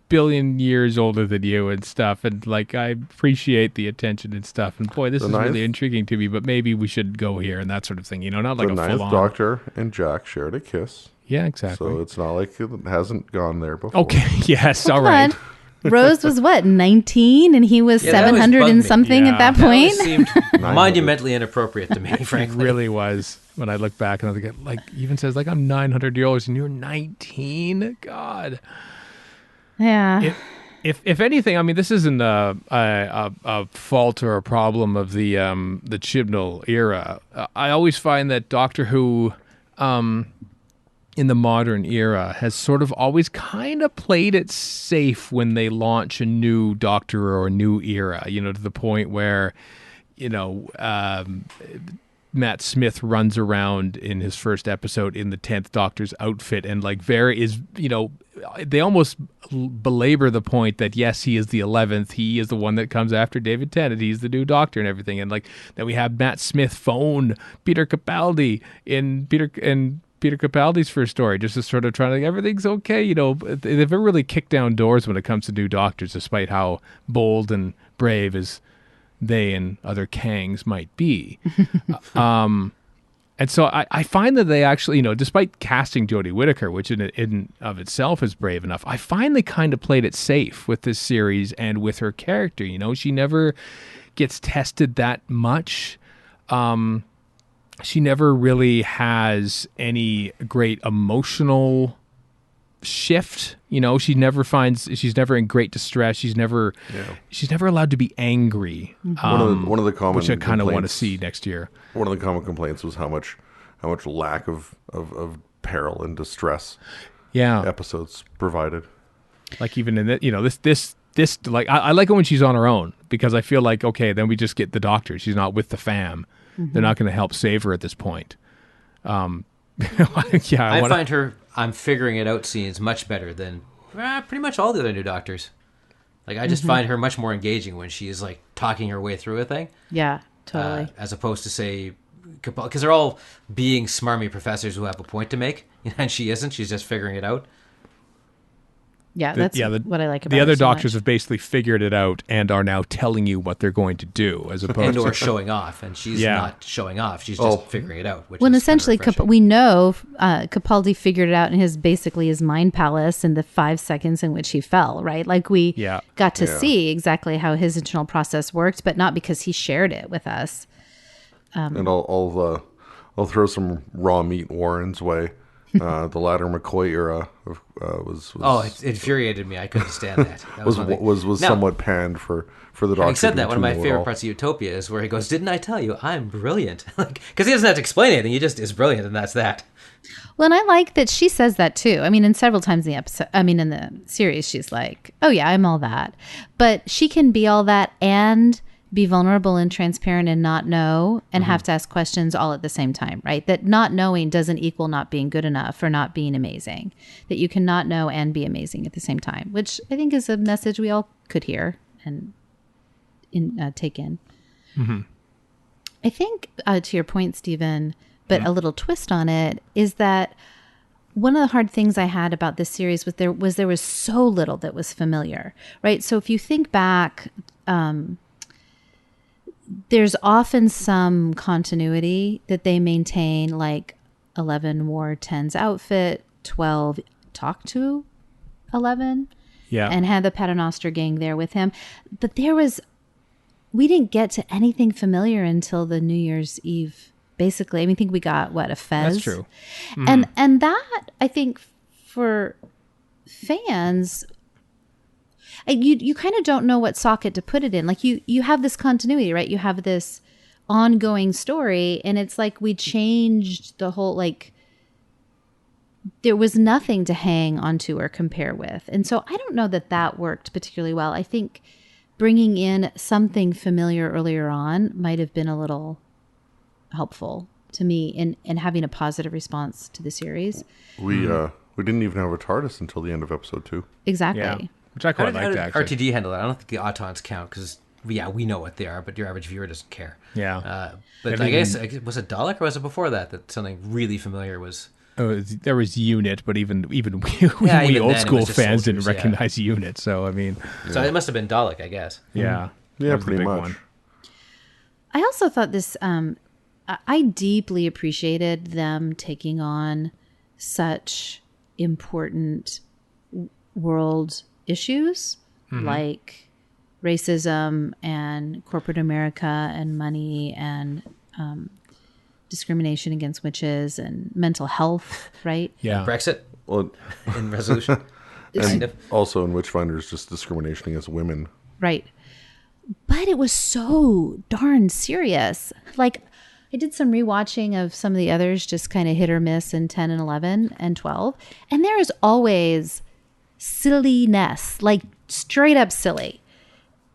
billion years older than you and stuff. And like, I appreciate the attention and stuff. And boy, this is really intriguing to me, but maybe we should go here and that sort of thing. Not like a full-on. The ninth Doctor and Jack shared a kiss. Yeah, exactly. So it's not like it hasn't gone there before. Okay, yes, all right. Rose was what, 19, and he was 700 and something at that point? That seemed monumentally inappropriate to me, frankly. It really was. When I look back and I think, like, even says, like, I'm 900 years old and you're 19? God. Yeah. If anything, I mean, this isn't a fault or a problem of the Chibnall era. I always find that Doctor Who, in the modern era, has sort of always kind of played it safe when they launch a new Doctor or a new era, to the point where, Matt Smith runs around in his first episode in the 10th Doctor's outfit and like they almost belabor the point that yes, he is the 11th. He is the one that comes after David Tennant. He's the new Doctor and everything. And like then we have Matt Smith phone Peter Capaldi in Peter Capaldi's first story, just to sort of trying to everything's okay. They've never really kicked down doors when it comes to new Doctors, despite how bold and brave as they and other Kangs might be. And so I find that they actually, despite casting Jodie Whittaker, which in of itself is brave enough, I find they kind of played it safe with this series and with her character. She never gets tested that much. She never really has any great emotional shift. She's never in great distress. She's never allowed to be angry. One of the common which I kind of want to see next year. One of the common complaints was how much lack of peril and distress episodes provided. Like even in this like I like it when she's on her own, because I feel like, okay, then we just get the Doctor. She's not with the fam. They're not going to help save her at this point. I find her I'm figuring it out scenes much better than pretty much all the other new Doctors. Like I just find her much more engaging when she is like talking her way through a thing. Yeah, totally. As opposed to say, because they're all being smarmy professors who have a point to make, and she isn't. She's just figuring it out. Yeah, that's what I like about the other her so Doctors much. have basically figured it out and are now telling you what they're going to do, as opposed and or to showing off, and she's not showing off. She's just figuring it out. Which when is essentially we know Capaldi figured it out in his mind palace in the 5 seconds in which he fell. Right, like we got to see exactly how his internal process worked, but not because he shared it with us. And I'll throw some raw meat Warren's way. The latter McCoy era was it infuriated me. I couldn't stand that. was somewhat panned for the Doctor. Having said that, one of my favorite parts of Utopia is where he goes, "Didn't I tell you I'm brilliant?" Because he doesn't have to explain anything. He just is brilliant, and that's that. Well, and I like that she says that too. I mean, in several times in the episode, in the series, she's like, "Oh yeah, I'm all that," but she can be all that and be vulnerable and transparent and not know and have to ask questions all at the same time, right? That not knowing doesn't equal not being good enough or not being amazing. That you can not know and be amazing at the same time, which I think is a message we all could hear and take in. I think to your point, Stephen, but a little twist on it is that one of the hard things I had about this series was there was so little that was familiar, right? So if you think back, there's often some continuity that they maintain, like 11 wore 10's outfit, 12 talked to 11, and had the Paternoster gang there with him. But we didn't get to anything familiar until the New Year's Eve, basically. I think we got, a Fez? That's true. And that, I think, for fans, you kind of don't know what socket to put it in. Like you have this continuity, right? You have this ongoing story, and it's like we changed the whole, like there was nothing to hang onto or compare with. And so I don't know that worked particularly well. I think bringing in something familiar earlier on might have been a little helpful to me in having a positive response to the series. We didn't even have a TARDIS until the end of episode 2. Exactly. Yeah. Which I quite liked, how actually. did RTD handle that? I don't think the Autons count because, we know what they are, but your average viewer doesn't care. Yeah. But I guess, was it Dalek or was it before that something really familiar was... Oh, there was Unit, but even we even old then, school it was just fans soldiers, didn't recognize Unit. So, I mean... So it must have been Dalek, I guess. Yeah. Yeah, That was the pretty big much. one. I also thought this, I deeply appreciated them taking on such important world issues like racism and corporate America and money and discrimination against witches and mental health, right? Yeah. Brexit Well, in resolution. kind of. also in Witchfinders, just discrimination against women. Right. But it was so darn serious. Like, I did some rewatching of some of the others, just kind of hit or miss in 10 and 11 and 12. And there is always silliness, like straight up silly.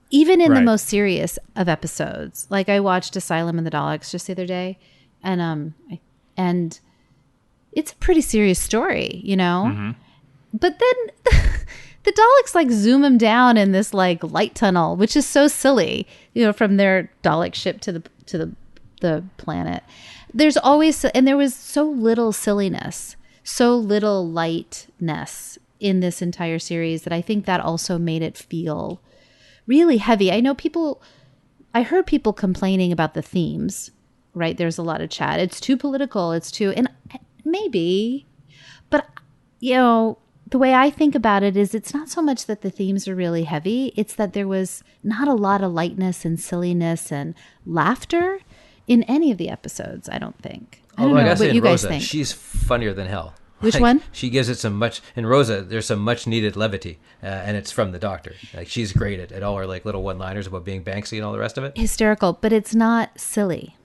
Even in the Right. most serious of episodes. Like, I watched Asylum and the Daleks just the other day. And it's a pretty serious story, you know? But then the Daleks like zoom him down in this like light tunnel, which is so silly, you know, from their Dalek ship to the planet. There's always, and there was so little silliness, so little lightness in this entire series that I think that also made it feel really heavy. I heard people complaining about the themes, right? There's a lot of chat. It's too political. And maybe, but you know, the way I think about it is it's not so much that the themes are really heavy. It's that there was not a lot of lightness and silliness and laughter in any of the episodes, I don't think. I don't know what you guys Rosa, think. she's funnier than hell. Which one? She gives it some much... In Rosa, there's some much-needed levity, and it's from the Doctor. Like, she's great at all her like little one-liners about being Banksy and all the rest of it. Hysterical, but it's not silly.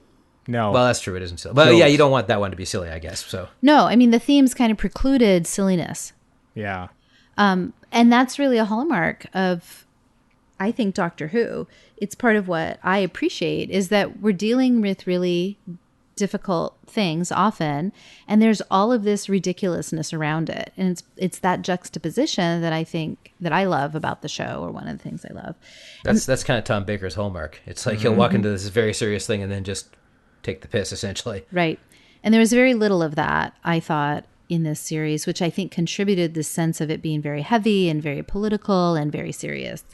No. Well, that's true. It isn't silly. But yeah, you don't want that one to be silly, I guess. So No, I mean, the themes kind of precluded silliness. yeah. And that's really a hallmark of, I think, Doctor Who. It's part of what I appreciate is that we're dealing with really difficult things often, and there's all of this ridiculousness around it. And it's that juxtaposition that I think that I love about the show, or one of the things I love. that's kind of Tom Baker's hallmark. It's like he'll walk into this very serious thing and then just take the piss, essentially. Right. And there was very little of that, I thought, in this series, which I think contributed this sense of it being very heavy and very political and very serious.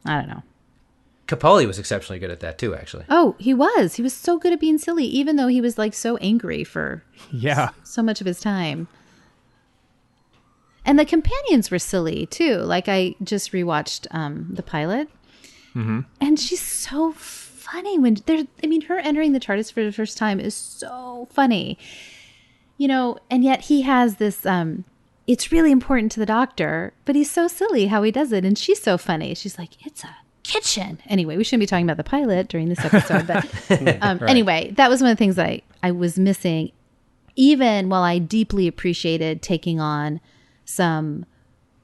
I don't know. Capaldi was exceptionally good at that too, actually. Oh, he was. He was so good at being silly, even though he was like so angry for Yeah. so much of his time. And the companions were silly too. Like, I just rewatched the pilot, and she's so funny when her entering the TARDIS for the first time is so funny, you know. And yet he has this. It's really important to the Doctor, but he's so silly how he does it, and she's so funny. She's like, "It's a kitchen." Anyway, we shouldn't be talking about the pilot during this episode, but anyway, that was one of the things that I was missing, even while I deeply appreciated taking on some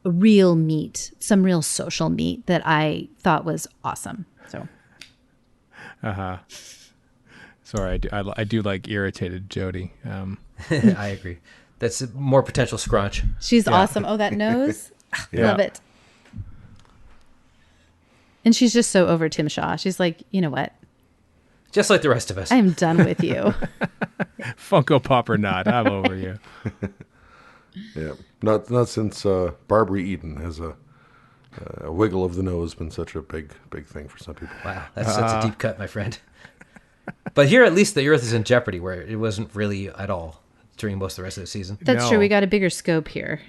real meat, some real social meat that I thought was awesome. So, Sorry, I do like irritated Jodie. I agree. That's more potential scrunch. she's awesome. Oh, that nose. Love it. And she's just so over Tim Shaw. She's like, you know what? Just like the rest of us. I am done with you. Funko Pop or not, I'm over you. Yeah, not since Barbary Eden has a wiggle of the nose been such a big thing for some people. Wow, that's a deep cut, my friend. But here, at least, the Earth is in jeopardy, where it wasn't really at all during most of the rest of the season. That's No. true. We got a bigger scope here.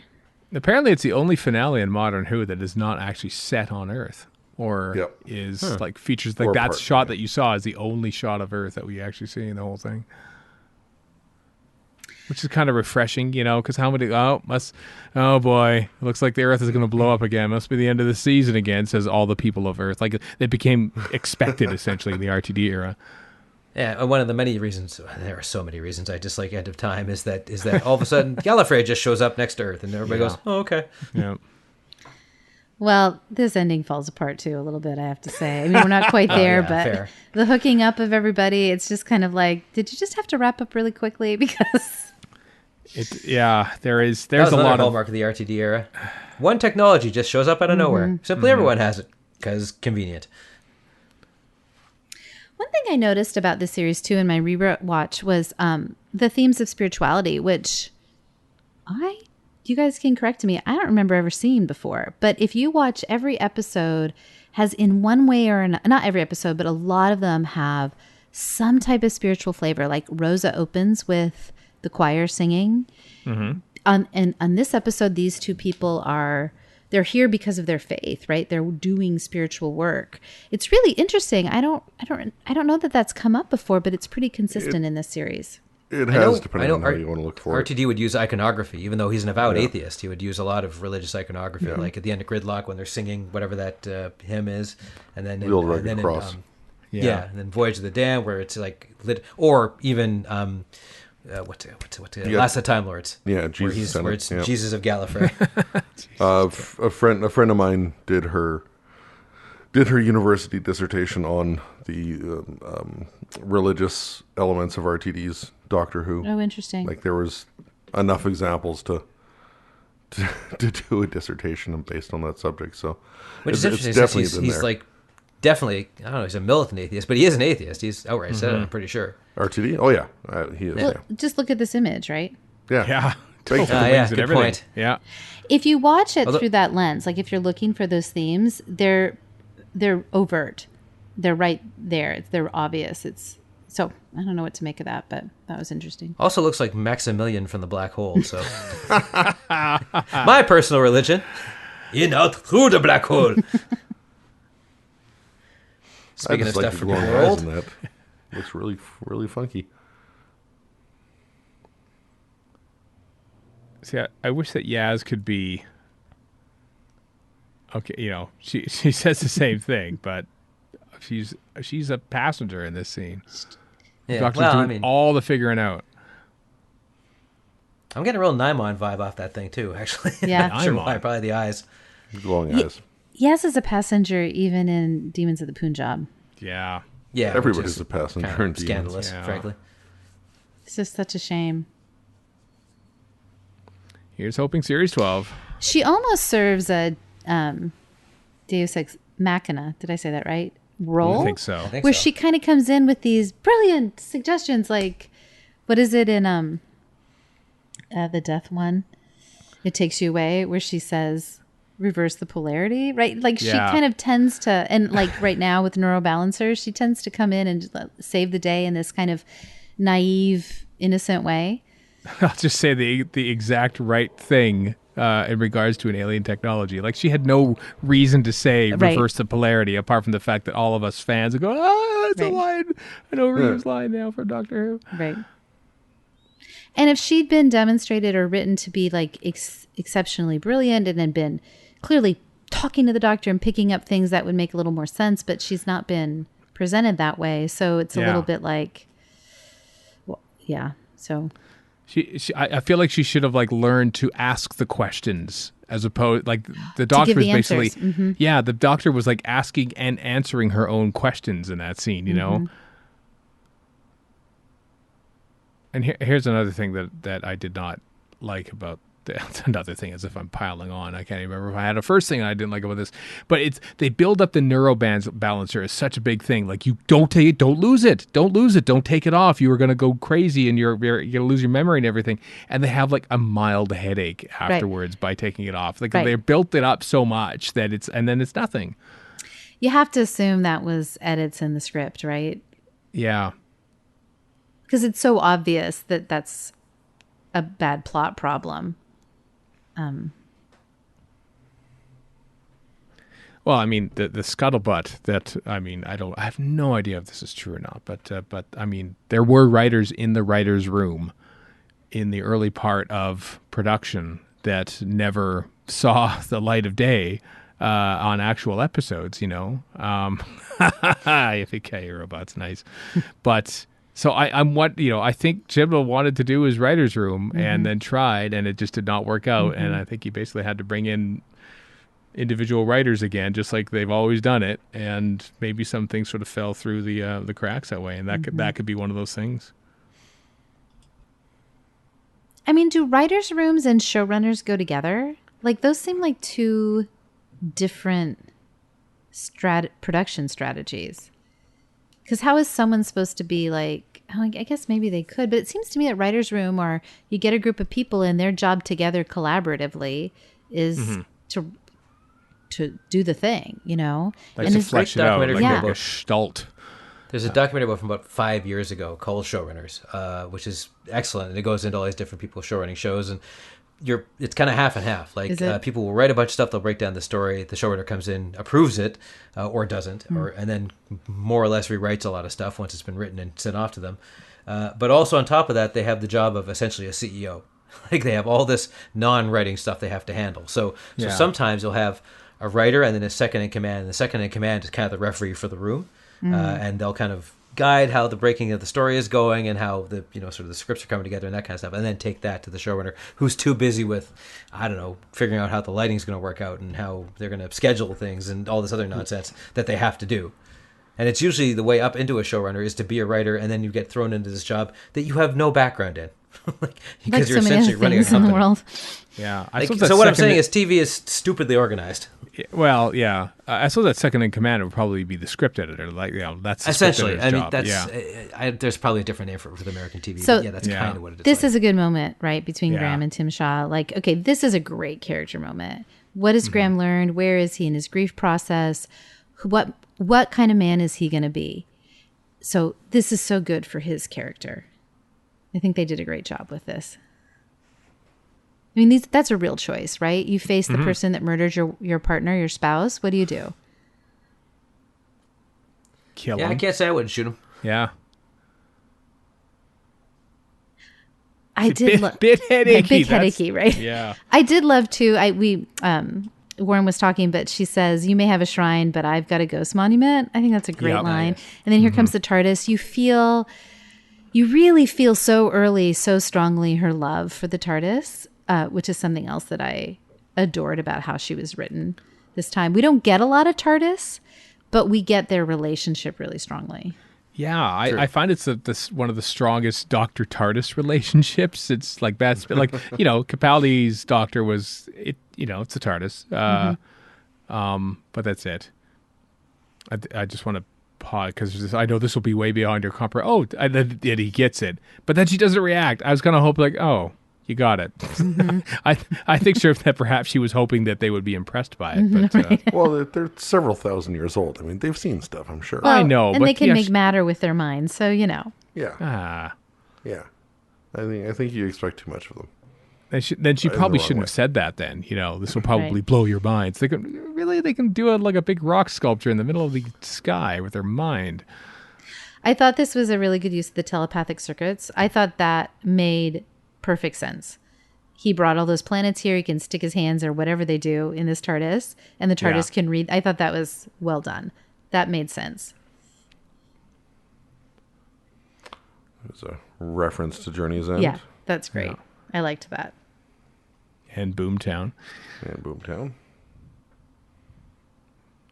Apparently, it's the only finale in Modern Who that is not actually set on Earth, or Yep. is like features like Or that part, shot yeah. that you saw is the only shot of Earth that we actually see in the whole thing, which is kind of refreshing, you know, because oh boy, it looks like the Earth is going to blow up again. Must be the end of the season again, says all the people of Earth. Like, it became expected essentially in the RTD era. Yeah, and one of the many reasons, there are so many reasons I dislike End of Time, is that all of a sudden Gallifrey just shows up next to Earth, and everybody goes, oh, okay. Yeah. Well, this ending falls apart too a little bit, I have to say. I mean, we're not quite there, but fair. the hooking up of everybody, it's just kind of like, did you just have to wrap up really quickly? Because there's That was a another lot of hallmark of the RTD era. One technology just shows up out of nowhere. Simply everyone has it because convenient. one thing I noticed about this series too in my rewatch was the themes of spirituality, which you guys can correct me, I don't remember ever seeing before. But if you watch, every episode has in one way or not every episode, but a lot of them have some type of spiritual flavor. Like Rosa opens with the choir singing. And on this episode, these two people they're here because of their faith, right? They're doing spiritual work. It's really interesting. I don't know that that's come up before, but it's pretty consistent in this series. It has, depending on how you want to look for it. RTD would use iconography, even though he's an avowed atheist. He would use a lot of religious iconography, like at the end of Gridlock when they're singing whatever that hymn is, and then The old rugged cross. and then Voyage of the Damned, where it's like lit, or even what's Last of the Time Lords. Yeah, Jesus. Where it's Jesus of Gallifrey. A friend of mine did her university dissertation on the religious elements of RTD's Doctor Who. Oh, interesting. Like there was enough examples to do a dissertation based on that subject. So, Which is interesting. He's like definitely, I don't know, he's a militant atheist, but he is an atheist. He's outright said it, I'm pretty sure. RTD? Oh yeah, he is. Well, just look at this image, right? Yeah. Big good point. Yeah. If you watch it through that lens, like if you're looking for those themes, they're overt. They're right there. They're obvious. So I don't know what to make of that, but that was interesting. Also looks like Maximilian from the Black Hole. So my personal religion, in out through the black hole. Speaking of stuff from the world, that looks really, really funky. See, I wish that Yaz could be. Okay, she says the same thing, but she's a passenger in this scene. yeah. Doctor's doing all the figuring out. I'm getting a real Naimon vibe off that thing too. Actually, Yeah. I'm sure why. Probably the eyes. Glowing eyes. Yes, as a passenger, even in Demons of the Punjab. Yeah. Yeah, Everybody's a passenger kind in of Demons. scandalous, Yeah. frankly. It's just such a shame. Here's hoping Series 12. She almost serves a Deus Ex Machina. Did I say that right? Role? I think so. I think Where so. she kind of comes in with these brilliant suggestions, like, what is it in the death one? It Takes You Away, where she says, reverse the polarity, right? Like she Yeah. kind of tends to, and like right now with neurobalancers, she tends to come in and save the day in this kind of naive, innocent way. I'll just say the exact right thing in regards to an alien technology. Like she had no reason to say Right. reverse the polarity, apart from the fact that all of us fans would go, it's a Right. line. I know Reeves' line now for Doctor Who. Right. And if she'd been demonstrated or written to be like exceptionally brilliant and then been clearly talking to the doctor and picking up things that would make a little more sense, but she's not been presented that way. So it's a Yeah. little bit like, well, yeah. So I feel like she should have like learned to ask the questions as opposed like the doctor give was the basically answers. Mm-hmm. yeah, the doctor was like asking and answering her own questions in that scene, you know. And here's another thing that I did not like about another thing, as if I'm piling on. I can't even remember if I had a first thing I didn't like about this, but they build up the neurobalancer as such a big thing. Like you don't lose it, don't take it off. You are going to go crazy and you're going to lose your memory and everything. And they have like a mild headache afterwards by taking it off. Like they built it up so much that and then it's nothing. you have to assume that was edits in the script, right? Yeah. Because it's so obvious that that's a bad plot problem. Well, I mean, the scuttlebutt that, I mean, I have no idea if this is true or not, but I mean, there were writers in the writer's room in the early part of production that never saw the light of day on actual episodes, you know. Yippee robots, nice. But so I think Chibnall wanted to do his writer's room and then tried, and it just did not work out. And I think he basically had to bring in individual writers again, just like they've always done it, and maybe some things sort of fell through the cracks that way, and that could be one of those things. I mean, do writers' rooms and showrunners go together? Like, those seem like two different production strategies. Because how is someone supposed to be like, oh, I guess maybe they could, but it seems to me at writer's room, or you get a group of people and their job together collaboratively is to do the thing, you know? Like and to it's flesh it out, like Yeah. a gestalt. There's a documentary about from about 5 years ago called Showrunners, which is excellent, and it goes into all these different people showrunning shows, and it's kind of half and half. Like people will write a bunch of stuff, they'll break down the story, the showrunner comes in, approves it, or doesn't, and then more or less rewrites a lot of stuff once it's been written and sent off to them. But also on top of that, they have the job of essentially a CEO. Like they have all this non-writing stuff they have to handle. So sometimes you'll have a writer and then a second in command, and the second in command is kind of the referee for the room, and they'll kind of guide how the breaking of the story is going and how the sort of the scripts are coming together and that kind of stuff, and then take that to the showrunner who's too busy with, I don't know, figuring out how the lighting's going to work out and how they're going to schedule things and all this other nonsense that they have to do. And it's usually the way up into a showrunner is to be a writer, and then you get thrown into this job that you have no background in. Because you're so many essentially other running a things in company. the world. Yeah. So what I'm saying is TV is stupidly organized. Well, yeah. I suppose that second in command would probably be the script editor. Like, that's the Essentially. script editor's I mean, job. that's there's probably a different name for it with American TV. So- but yeah, that's kind of what it is. This like. is a good moment, right, between Yeah. Graham and Tim Shaw. Like, okay, this is a great character moment. What has Graham learned? Where is he in his grief process? What kind of man is he going to be? So this is so good for his character. I think they did a great job with this. I mean, that's a real choice, right? You face the person that murdered your partner, your spouse. What do you do? Kill Yeah, him. I can't say I wouldn't shoot him. Yeah. I did love Bit headachy. big That's- headachy, right? Yeah. I did love too. Warren was talking, but she says, "You may have a shrine, but I've got a ghost monument." I think that's a great Yep. line. And then here comes the TARDIS. You really feel so early, so strongly her love for the TARDIS, which is something else that I adored about how she was written this time. We don't get a lot of TARDIS, but we get their relationship really strongly. Yeah, I find it's one of the strongest Doctor TARDIS relationships. It's like that's like Capaldi's Doctor was it. It's a TARDIS, but that's it. I just want to pause because I know this will be way beyond your comprehension. Oh, and he gets it, but then she doesn't react. I was gonna hope like, oh, you got it. I think sure that perhaps she was hoping that they would be impressed by it, but. Well, they're several thousand years old. I mean, they've seen stuff, I'm sure. I know, and but they can yeah, make matter with their minds. So Yeah. Yeah. I think you expect too much of them. Then she probably wrong shouldn't way. have said that. Then this will probably Right. blow your minds. They can do a big rock sculpture in the middle of the sky with their mind. I thought this was a really good use of the telepathic circuits. I thought that made perfect sense. He brought all those planets here. He can stick his hands or whatever they do in this TARDIS, and the TARDIS can read. I thought that was well done. That made sense. There's a reference to Journey's End. Yeah, that's great. I liked that. And Boomtown, And Boomtown.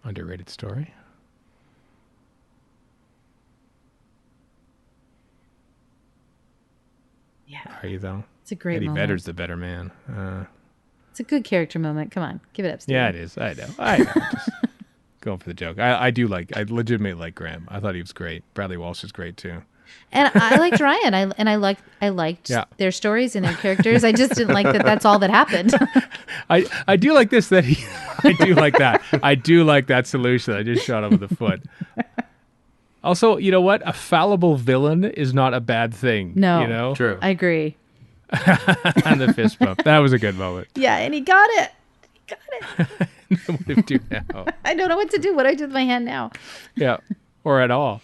underrated story. Yeah, Are you though? it's a great Eddie moment. Vedder's the better man. It's a good character moment. Come on, give it up, Steve. Yeah, it is. I know. Just going for the joke. I legitimately like Graham. I thought he was great. Bradley Walsh is great too. And I liked Ryan. I liked Yeah. their stories and their characters. I just didn't like that. That's all that happened. I do like this that he. I do like that. I do like that solution. I just shot him with the foot. Also, you know what? A fallible villain is not a bad thing. No. True. I agree. And the fist bump. That was a good moment. Yeah, and he got it. What do we do now? I don't know what to do. What do I do with my hand now? Yeah, or at all.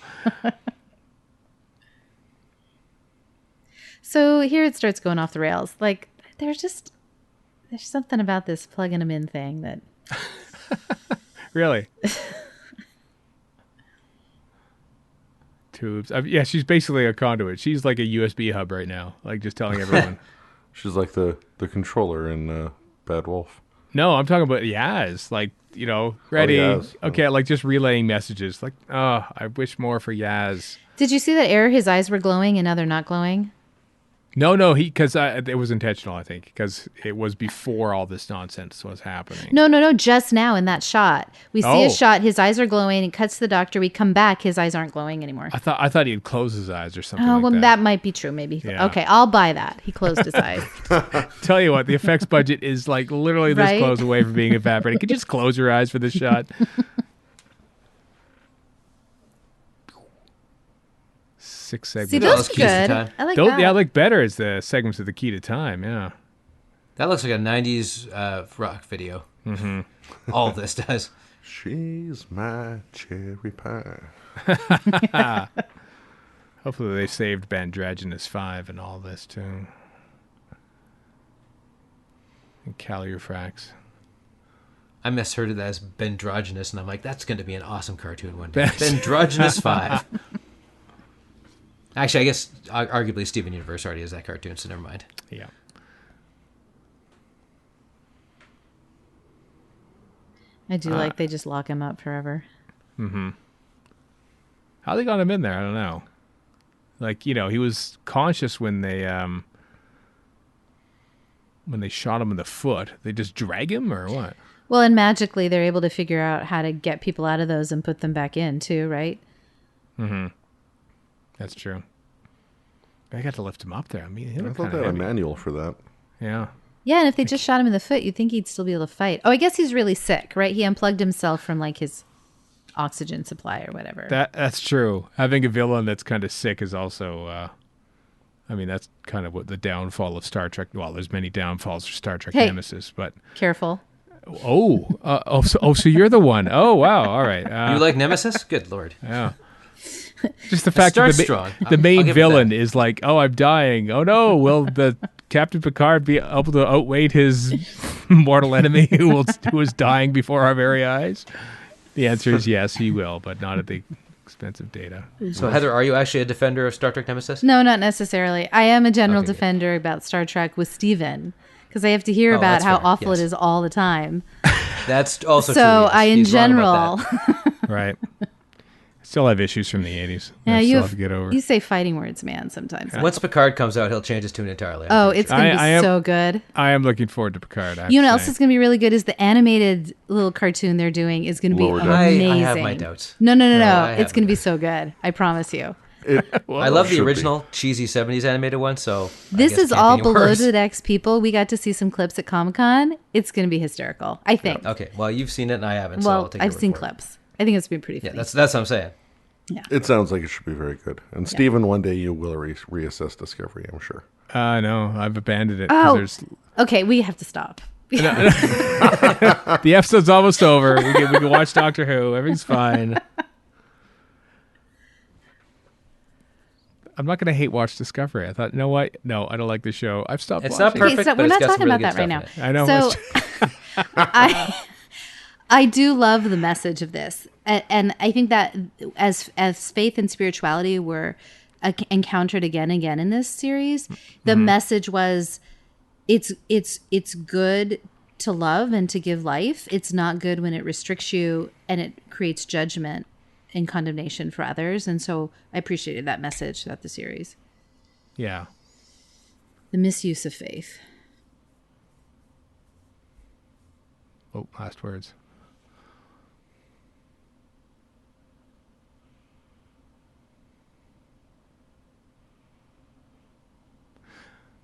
So here it starts going off the rails. Like there's something about this plugging them in thing that Really? Tubes. Yeah, she's basically a conduit. She's like a USB hub right now. Like just telling everyone. She's like the controller in Bad Wolf. No, I'm talking about Yaz. Like, ready. Yaz. Okay, like just relaying messages. Like, I wish more for Yaz. Did you see that error? His eyes were glowing and now they're not glowing. No, because it was intentional, I think, because it was before all this nonsense was happening. No. Just now in that shot, we see a Oh. shot. His eyes are glowing. It cuts to the doctor. We come back. His eyes aren't glowing anymore. I thought he'd close his eyes or something Oh, like well, that. that might be true. Maybe. Yeah. Okay, I'll buy that. He closed his eyes. Tell you what, the effects budget is like literally this Right? close away from being evaporated. Could you just close your eyes for this shot? 6 segments. See, Those those are keys to good. time. I like Those, that. yeah, I like better as the segments of the key to time. Yeah. That looks like a 90s rock video. Mm-hmm. All of this does. She's my cherry pie. Hopefully they saved Bandraginous 5 and all this too. And Calufrax. I misheard it as Bendrogenous, and I'm like, that's going to be an awesome cartoon one day. Bendrogenous 5. Actually, I guess arguably Steven Universe already has that cartoon, so never mind. Yeah. I do like they just lock him up forever. How they got him in there, I don't know. Like, he was conscious when they shot him in the foot. They just drag him or what? Well, and magically they're able to figure out how to get people out of those and put them back in too, right? That's true. I got to lift him up there. I mean, he I looked thought kind they of had a heavy. manual for that. Yeah. Yeah, and if they just shot him in the foot, you'd think he'd still be able to fight. Oh, I guess he's really sick, right? He unplugged himself from like his oxygen supply or whatever. That's true. Having a villain that's kind of sick is also, that's kind of what the downfall of Star Trek. Well, there's many downfalls for Star Trek Hey. Nemesis, but Careful. so you're the one. Oh, wow. All right. You like Nemesis? Good lord. Yeah. Just the fact that starts strong. the main I'll give it villain that. is like, oh, I'm dying. Oh no, will the Captain Picard be able to outweight his mortal enemy who is dying before our very eyes? The answer is yes, he will, but not at the expense of Data. So, Heather, are you actually a defender of Star Trek Nemesis? No, not necessarily. I am a general Okay, good. defender about Star Trek with Steven because I have to hear about that's how fair, awful yes. it is all the time. That's also So true. Yes. I, in He's wrong general, about that. Right. Still have issues from the 80s. yeah, I you still have to get over. you say fighting words, man. Sometimes. Once Picard comes out, he'll change his tune entirely. I'm Oh, pretty it's sure. gonna be I am- so good. I am looking forward to Picard. I have You know to what else say. is going to be really good is the animated little cartoon they're doing is going to be Lower Decks. amazing. I have my doubts. No. I It's going to be haven't. so good. I promise you. I love the should be. original cheesy 70s animated one, so I This guess is it can't all be any below worse. the decks people. We got to see some clips at Comic-Con. It's going to be hysterical. I think. Okay, well, you've seen it and I haven't, so I'll Well, take your I've word seen for it. clips. I think it's going to be pretty Yeah, funny. that's what I'm saying. It sounds like it should be very good. And Stephen, one day you will reassess Discovery, I'm sure. No, I've abandoned it. 'cause Oh, there's okay. We have to stop. the episode's almost over. We can watch Doctor Who. Everything's fine. I'm not going to hate watch Discovery. I thought, you know what? No, I don't like the show. I've stopped It's watching. not perfect, so but we're it's not got some talking really about that good right stuff now. in it. I know. So I do love the message of this, and I think that as faith and spirituality were encountered again and again in this series, the message was it's good to love and to give life. It's not good when it restricts you and it creates judgment and condemnation for others. And so I appreciated that message throughout the series. Yeah. The misuse of faith. Oh, last words.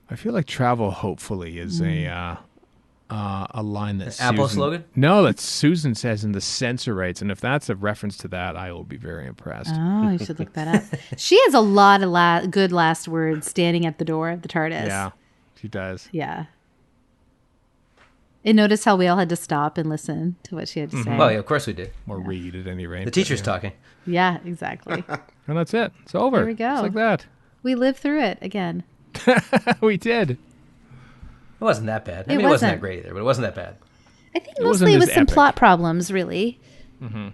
I feel like travel hopefully is a line that Apple Susan, slogan? No, that Susan says in the censor rates, and if that's a reference to that, I will be very impressed. Oh, you should look that up. She has a lot of good last words standing at the door of the TARDIS. Yeah, she does. Yeah. And notice how we all had to stop and listen to what she had to say. Well, yeah, of course we did. Or read at any rate. The teacher's talking. Yeah, exactly. And that's it. It's over. There we go. Just like that. We lived through it again. We did. It wasn't that bad. I It mean, it wasn't wasn't. that great either, but it wasn't that bad. I think wasn't mostly it as was some epic. plot problems, really.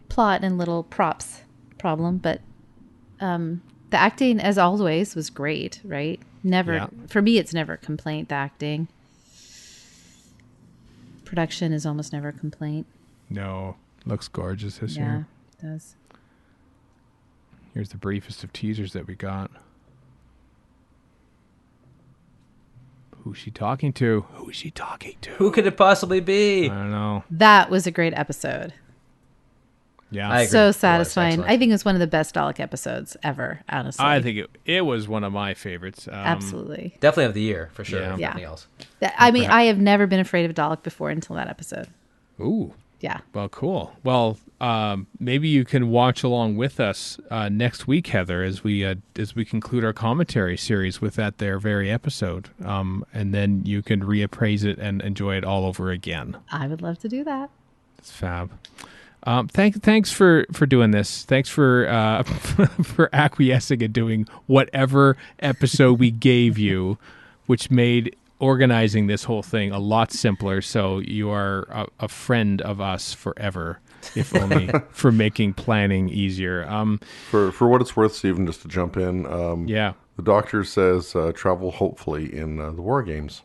Plot and little props problem. But the acting, as always, was great, right? Never, Yeah. for me, it's never a complaint, the acting. production is almost never a complaint. No, looks gorgeous this Yeah, year. it does. Here's the briefest of teasers that we got. Who's she talking to? Who is she talking to? Who could it possibly be? I don't know. That was a great episode. Yeah, I agree. So It was satisfying. excellent. I think it was one of the best Dalek episodes ever, honestly. I think it was one of my favorites. Absolutely. Definitely of the year, for sure. Yeah. If Yeah. nothing else. I mean, I have never been afraid of Dalek before until that episode. Ooh. Yeah. Well, cool. Well, maybe you can watch along with us next week, Heather, as we conclude our commentary series with that there very episode, and then you can reappraise it and enjoy it all over again. I would love to do that. It's fab. Thanks for doing this. Thanks for for acquiescing and doing whatever episode we gave you, which made organizing this whole thing a lot simpler. So you are a friend of us forever, if only for making planning easier. For what it's worth, Stephen, just to jump in, Yeah. the doctor says travel hopefully in the War Games.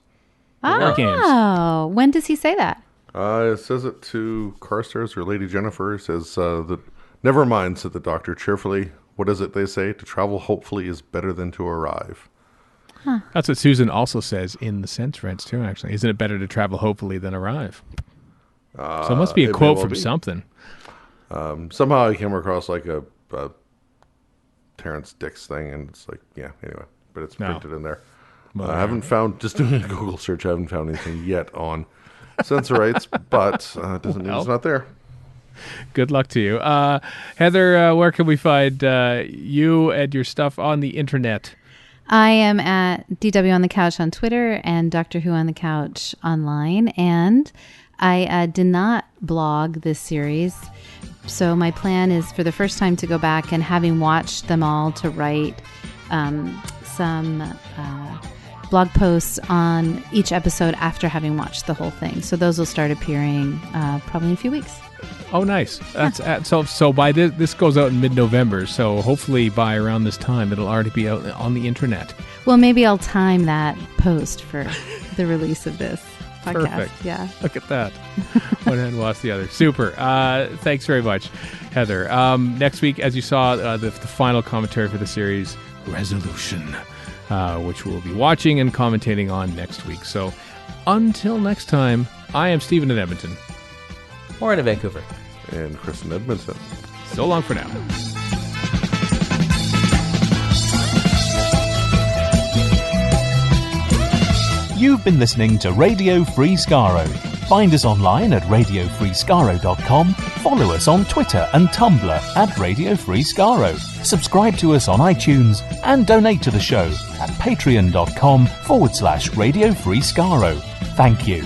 War Games. Oh, when does he say that? It says it to Carstairs or Lady Jennifer. It says that, never mind, said the doctor cheerfully. What is it they say? To travel hopefully is better than to arrive. That's what Susan also says in the Sense Rents too, actually. Isn't it better to travel hopefully than arrive? So it must be a it may quote well from be. something. Somehow I came across like a Terrence Dix thing, and it's like, yeah, anyway. But it's No. printed in there. Well, I haven't found, just doing a Google search, I haven't found anything yet on Sensorites, but doesn't mean it's not there. Good luck to you. Heather, where can we find you and your stuff on the internet? I am at DW on the Couch on Twitter and Doctor Who on the Couch online. And I did not blog this series. So my plan is for the first time to go back and, having watched them all, to write some blog posts on each episode after having watched the whole thing. So those will start appearing probably in a few weeks. Oh, nice. That's so by this goes out in mid-November. So hopefully by around this time, it'll already be out on the internet. Well, maybe I'll time that post for the release of this podcast. Perfect. Yeah. Look at that. One hand wash the other. Super. Thanks very much, Heather. Next week, as you saw, the final commentary for the series, Resolution, which we'll be watching and commentating on next week. So until next time, I am Stephen in Edmonton. Warren in Vancouver. And Kristen Edmondson. So long for now. You've been listening to Radio Free Skaro. Find us online at radiofreeskaro.com, follow us on Twitter and Tumblr at Radio Free Skaro, subscribe to us on iTunes, and donate to the show at patreon.com/Radio Free Skaro. Thank you.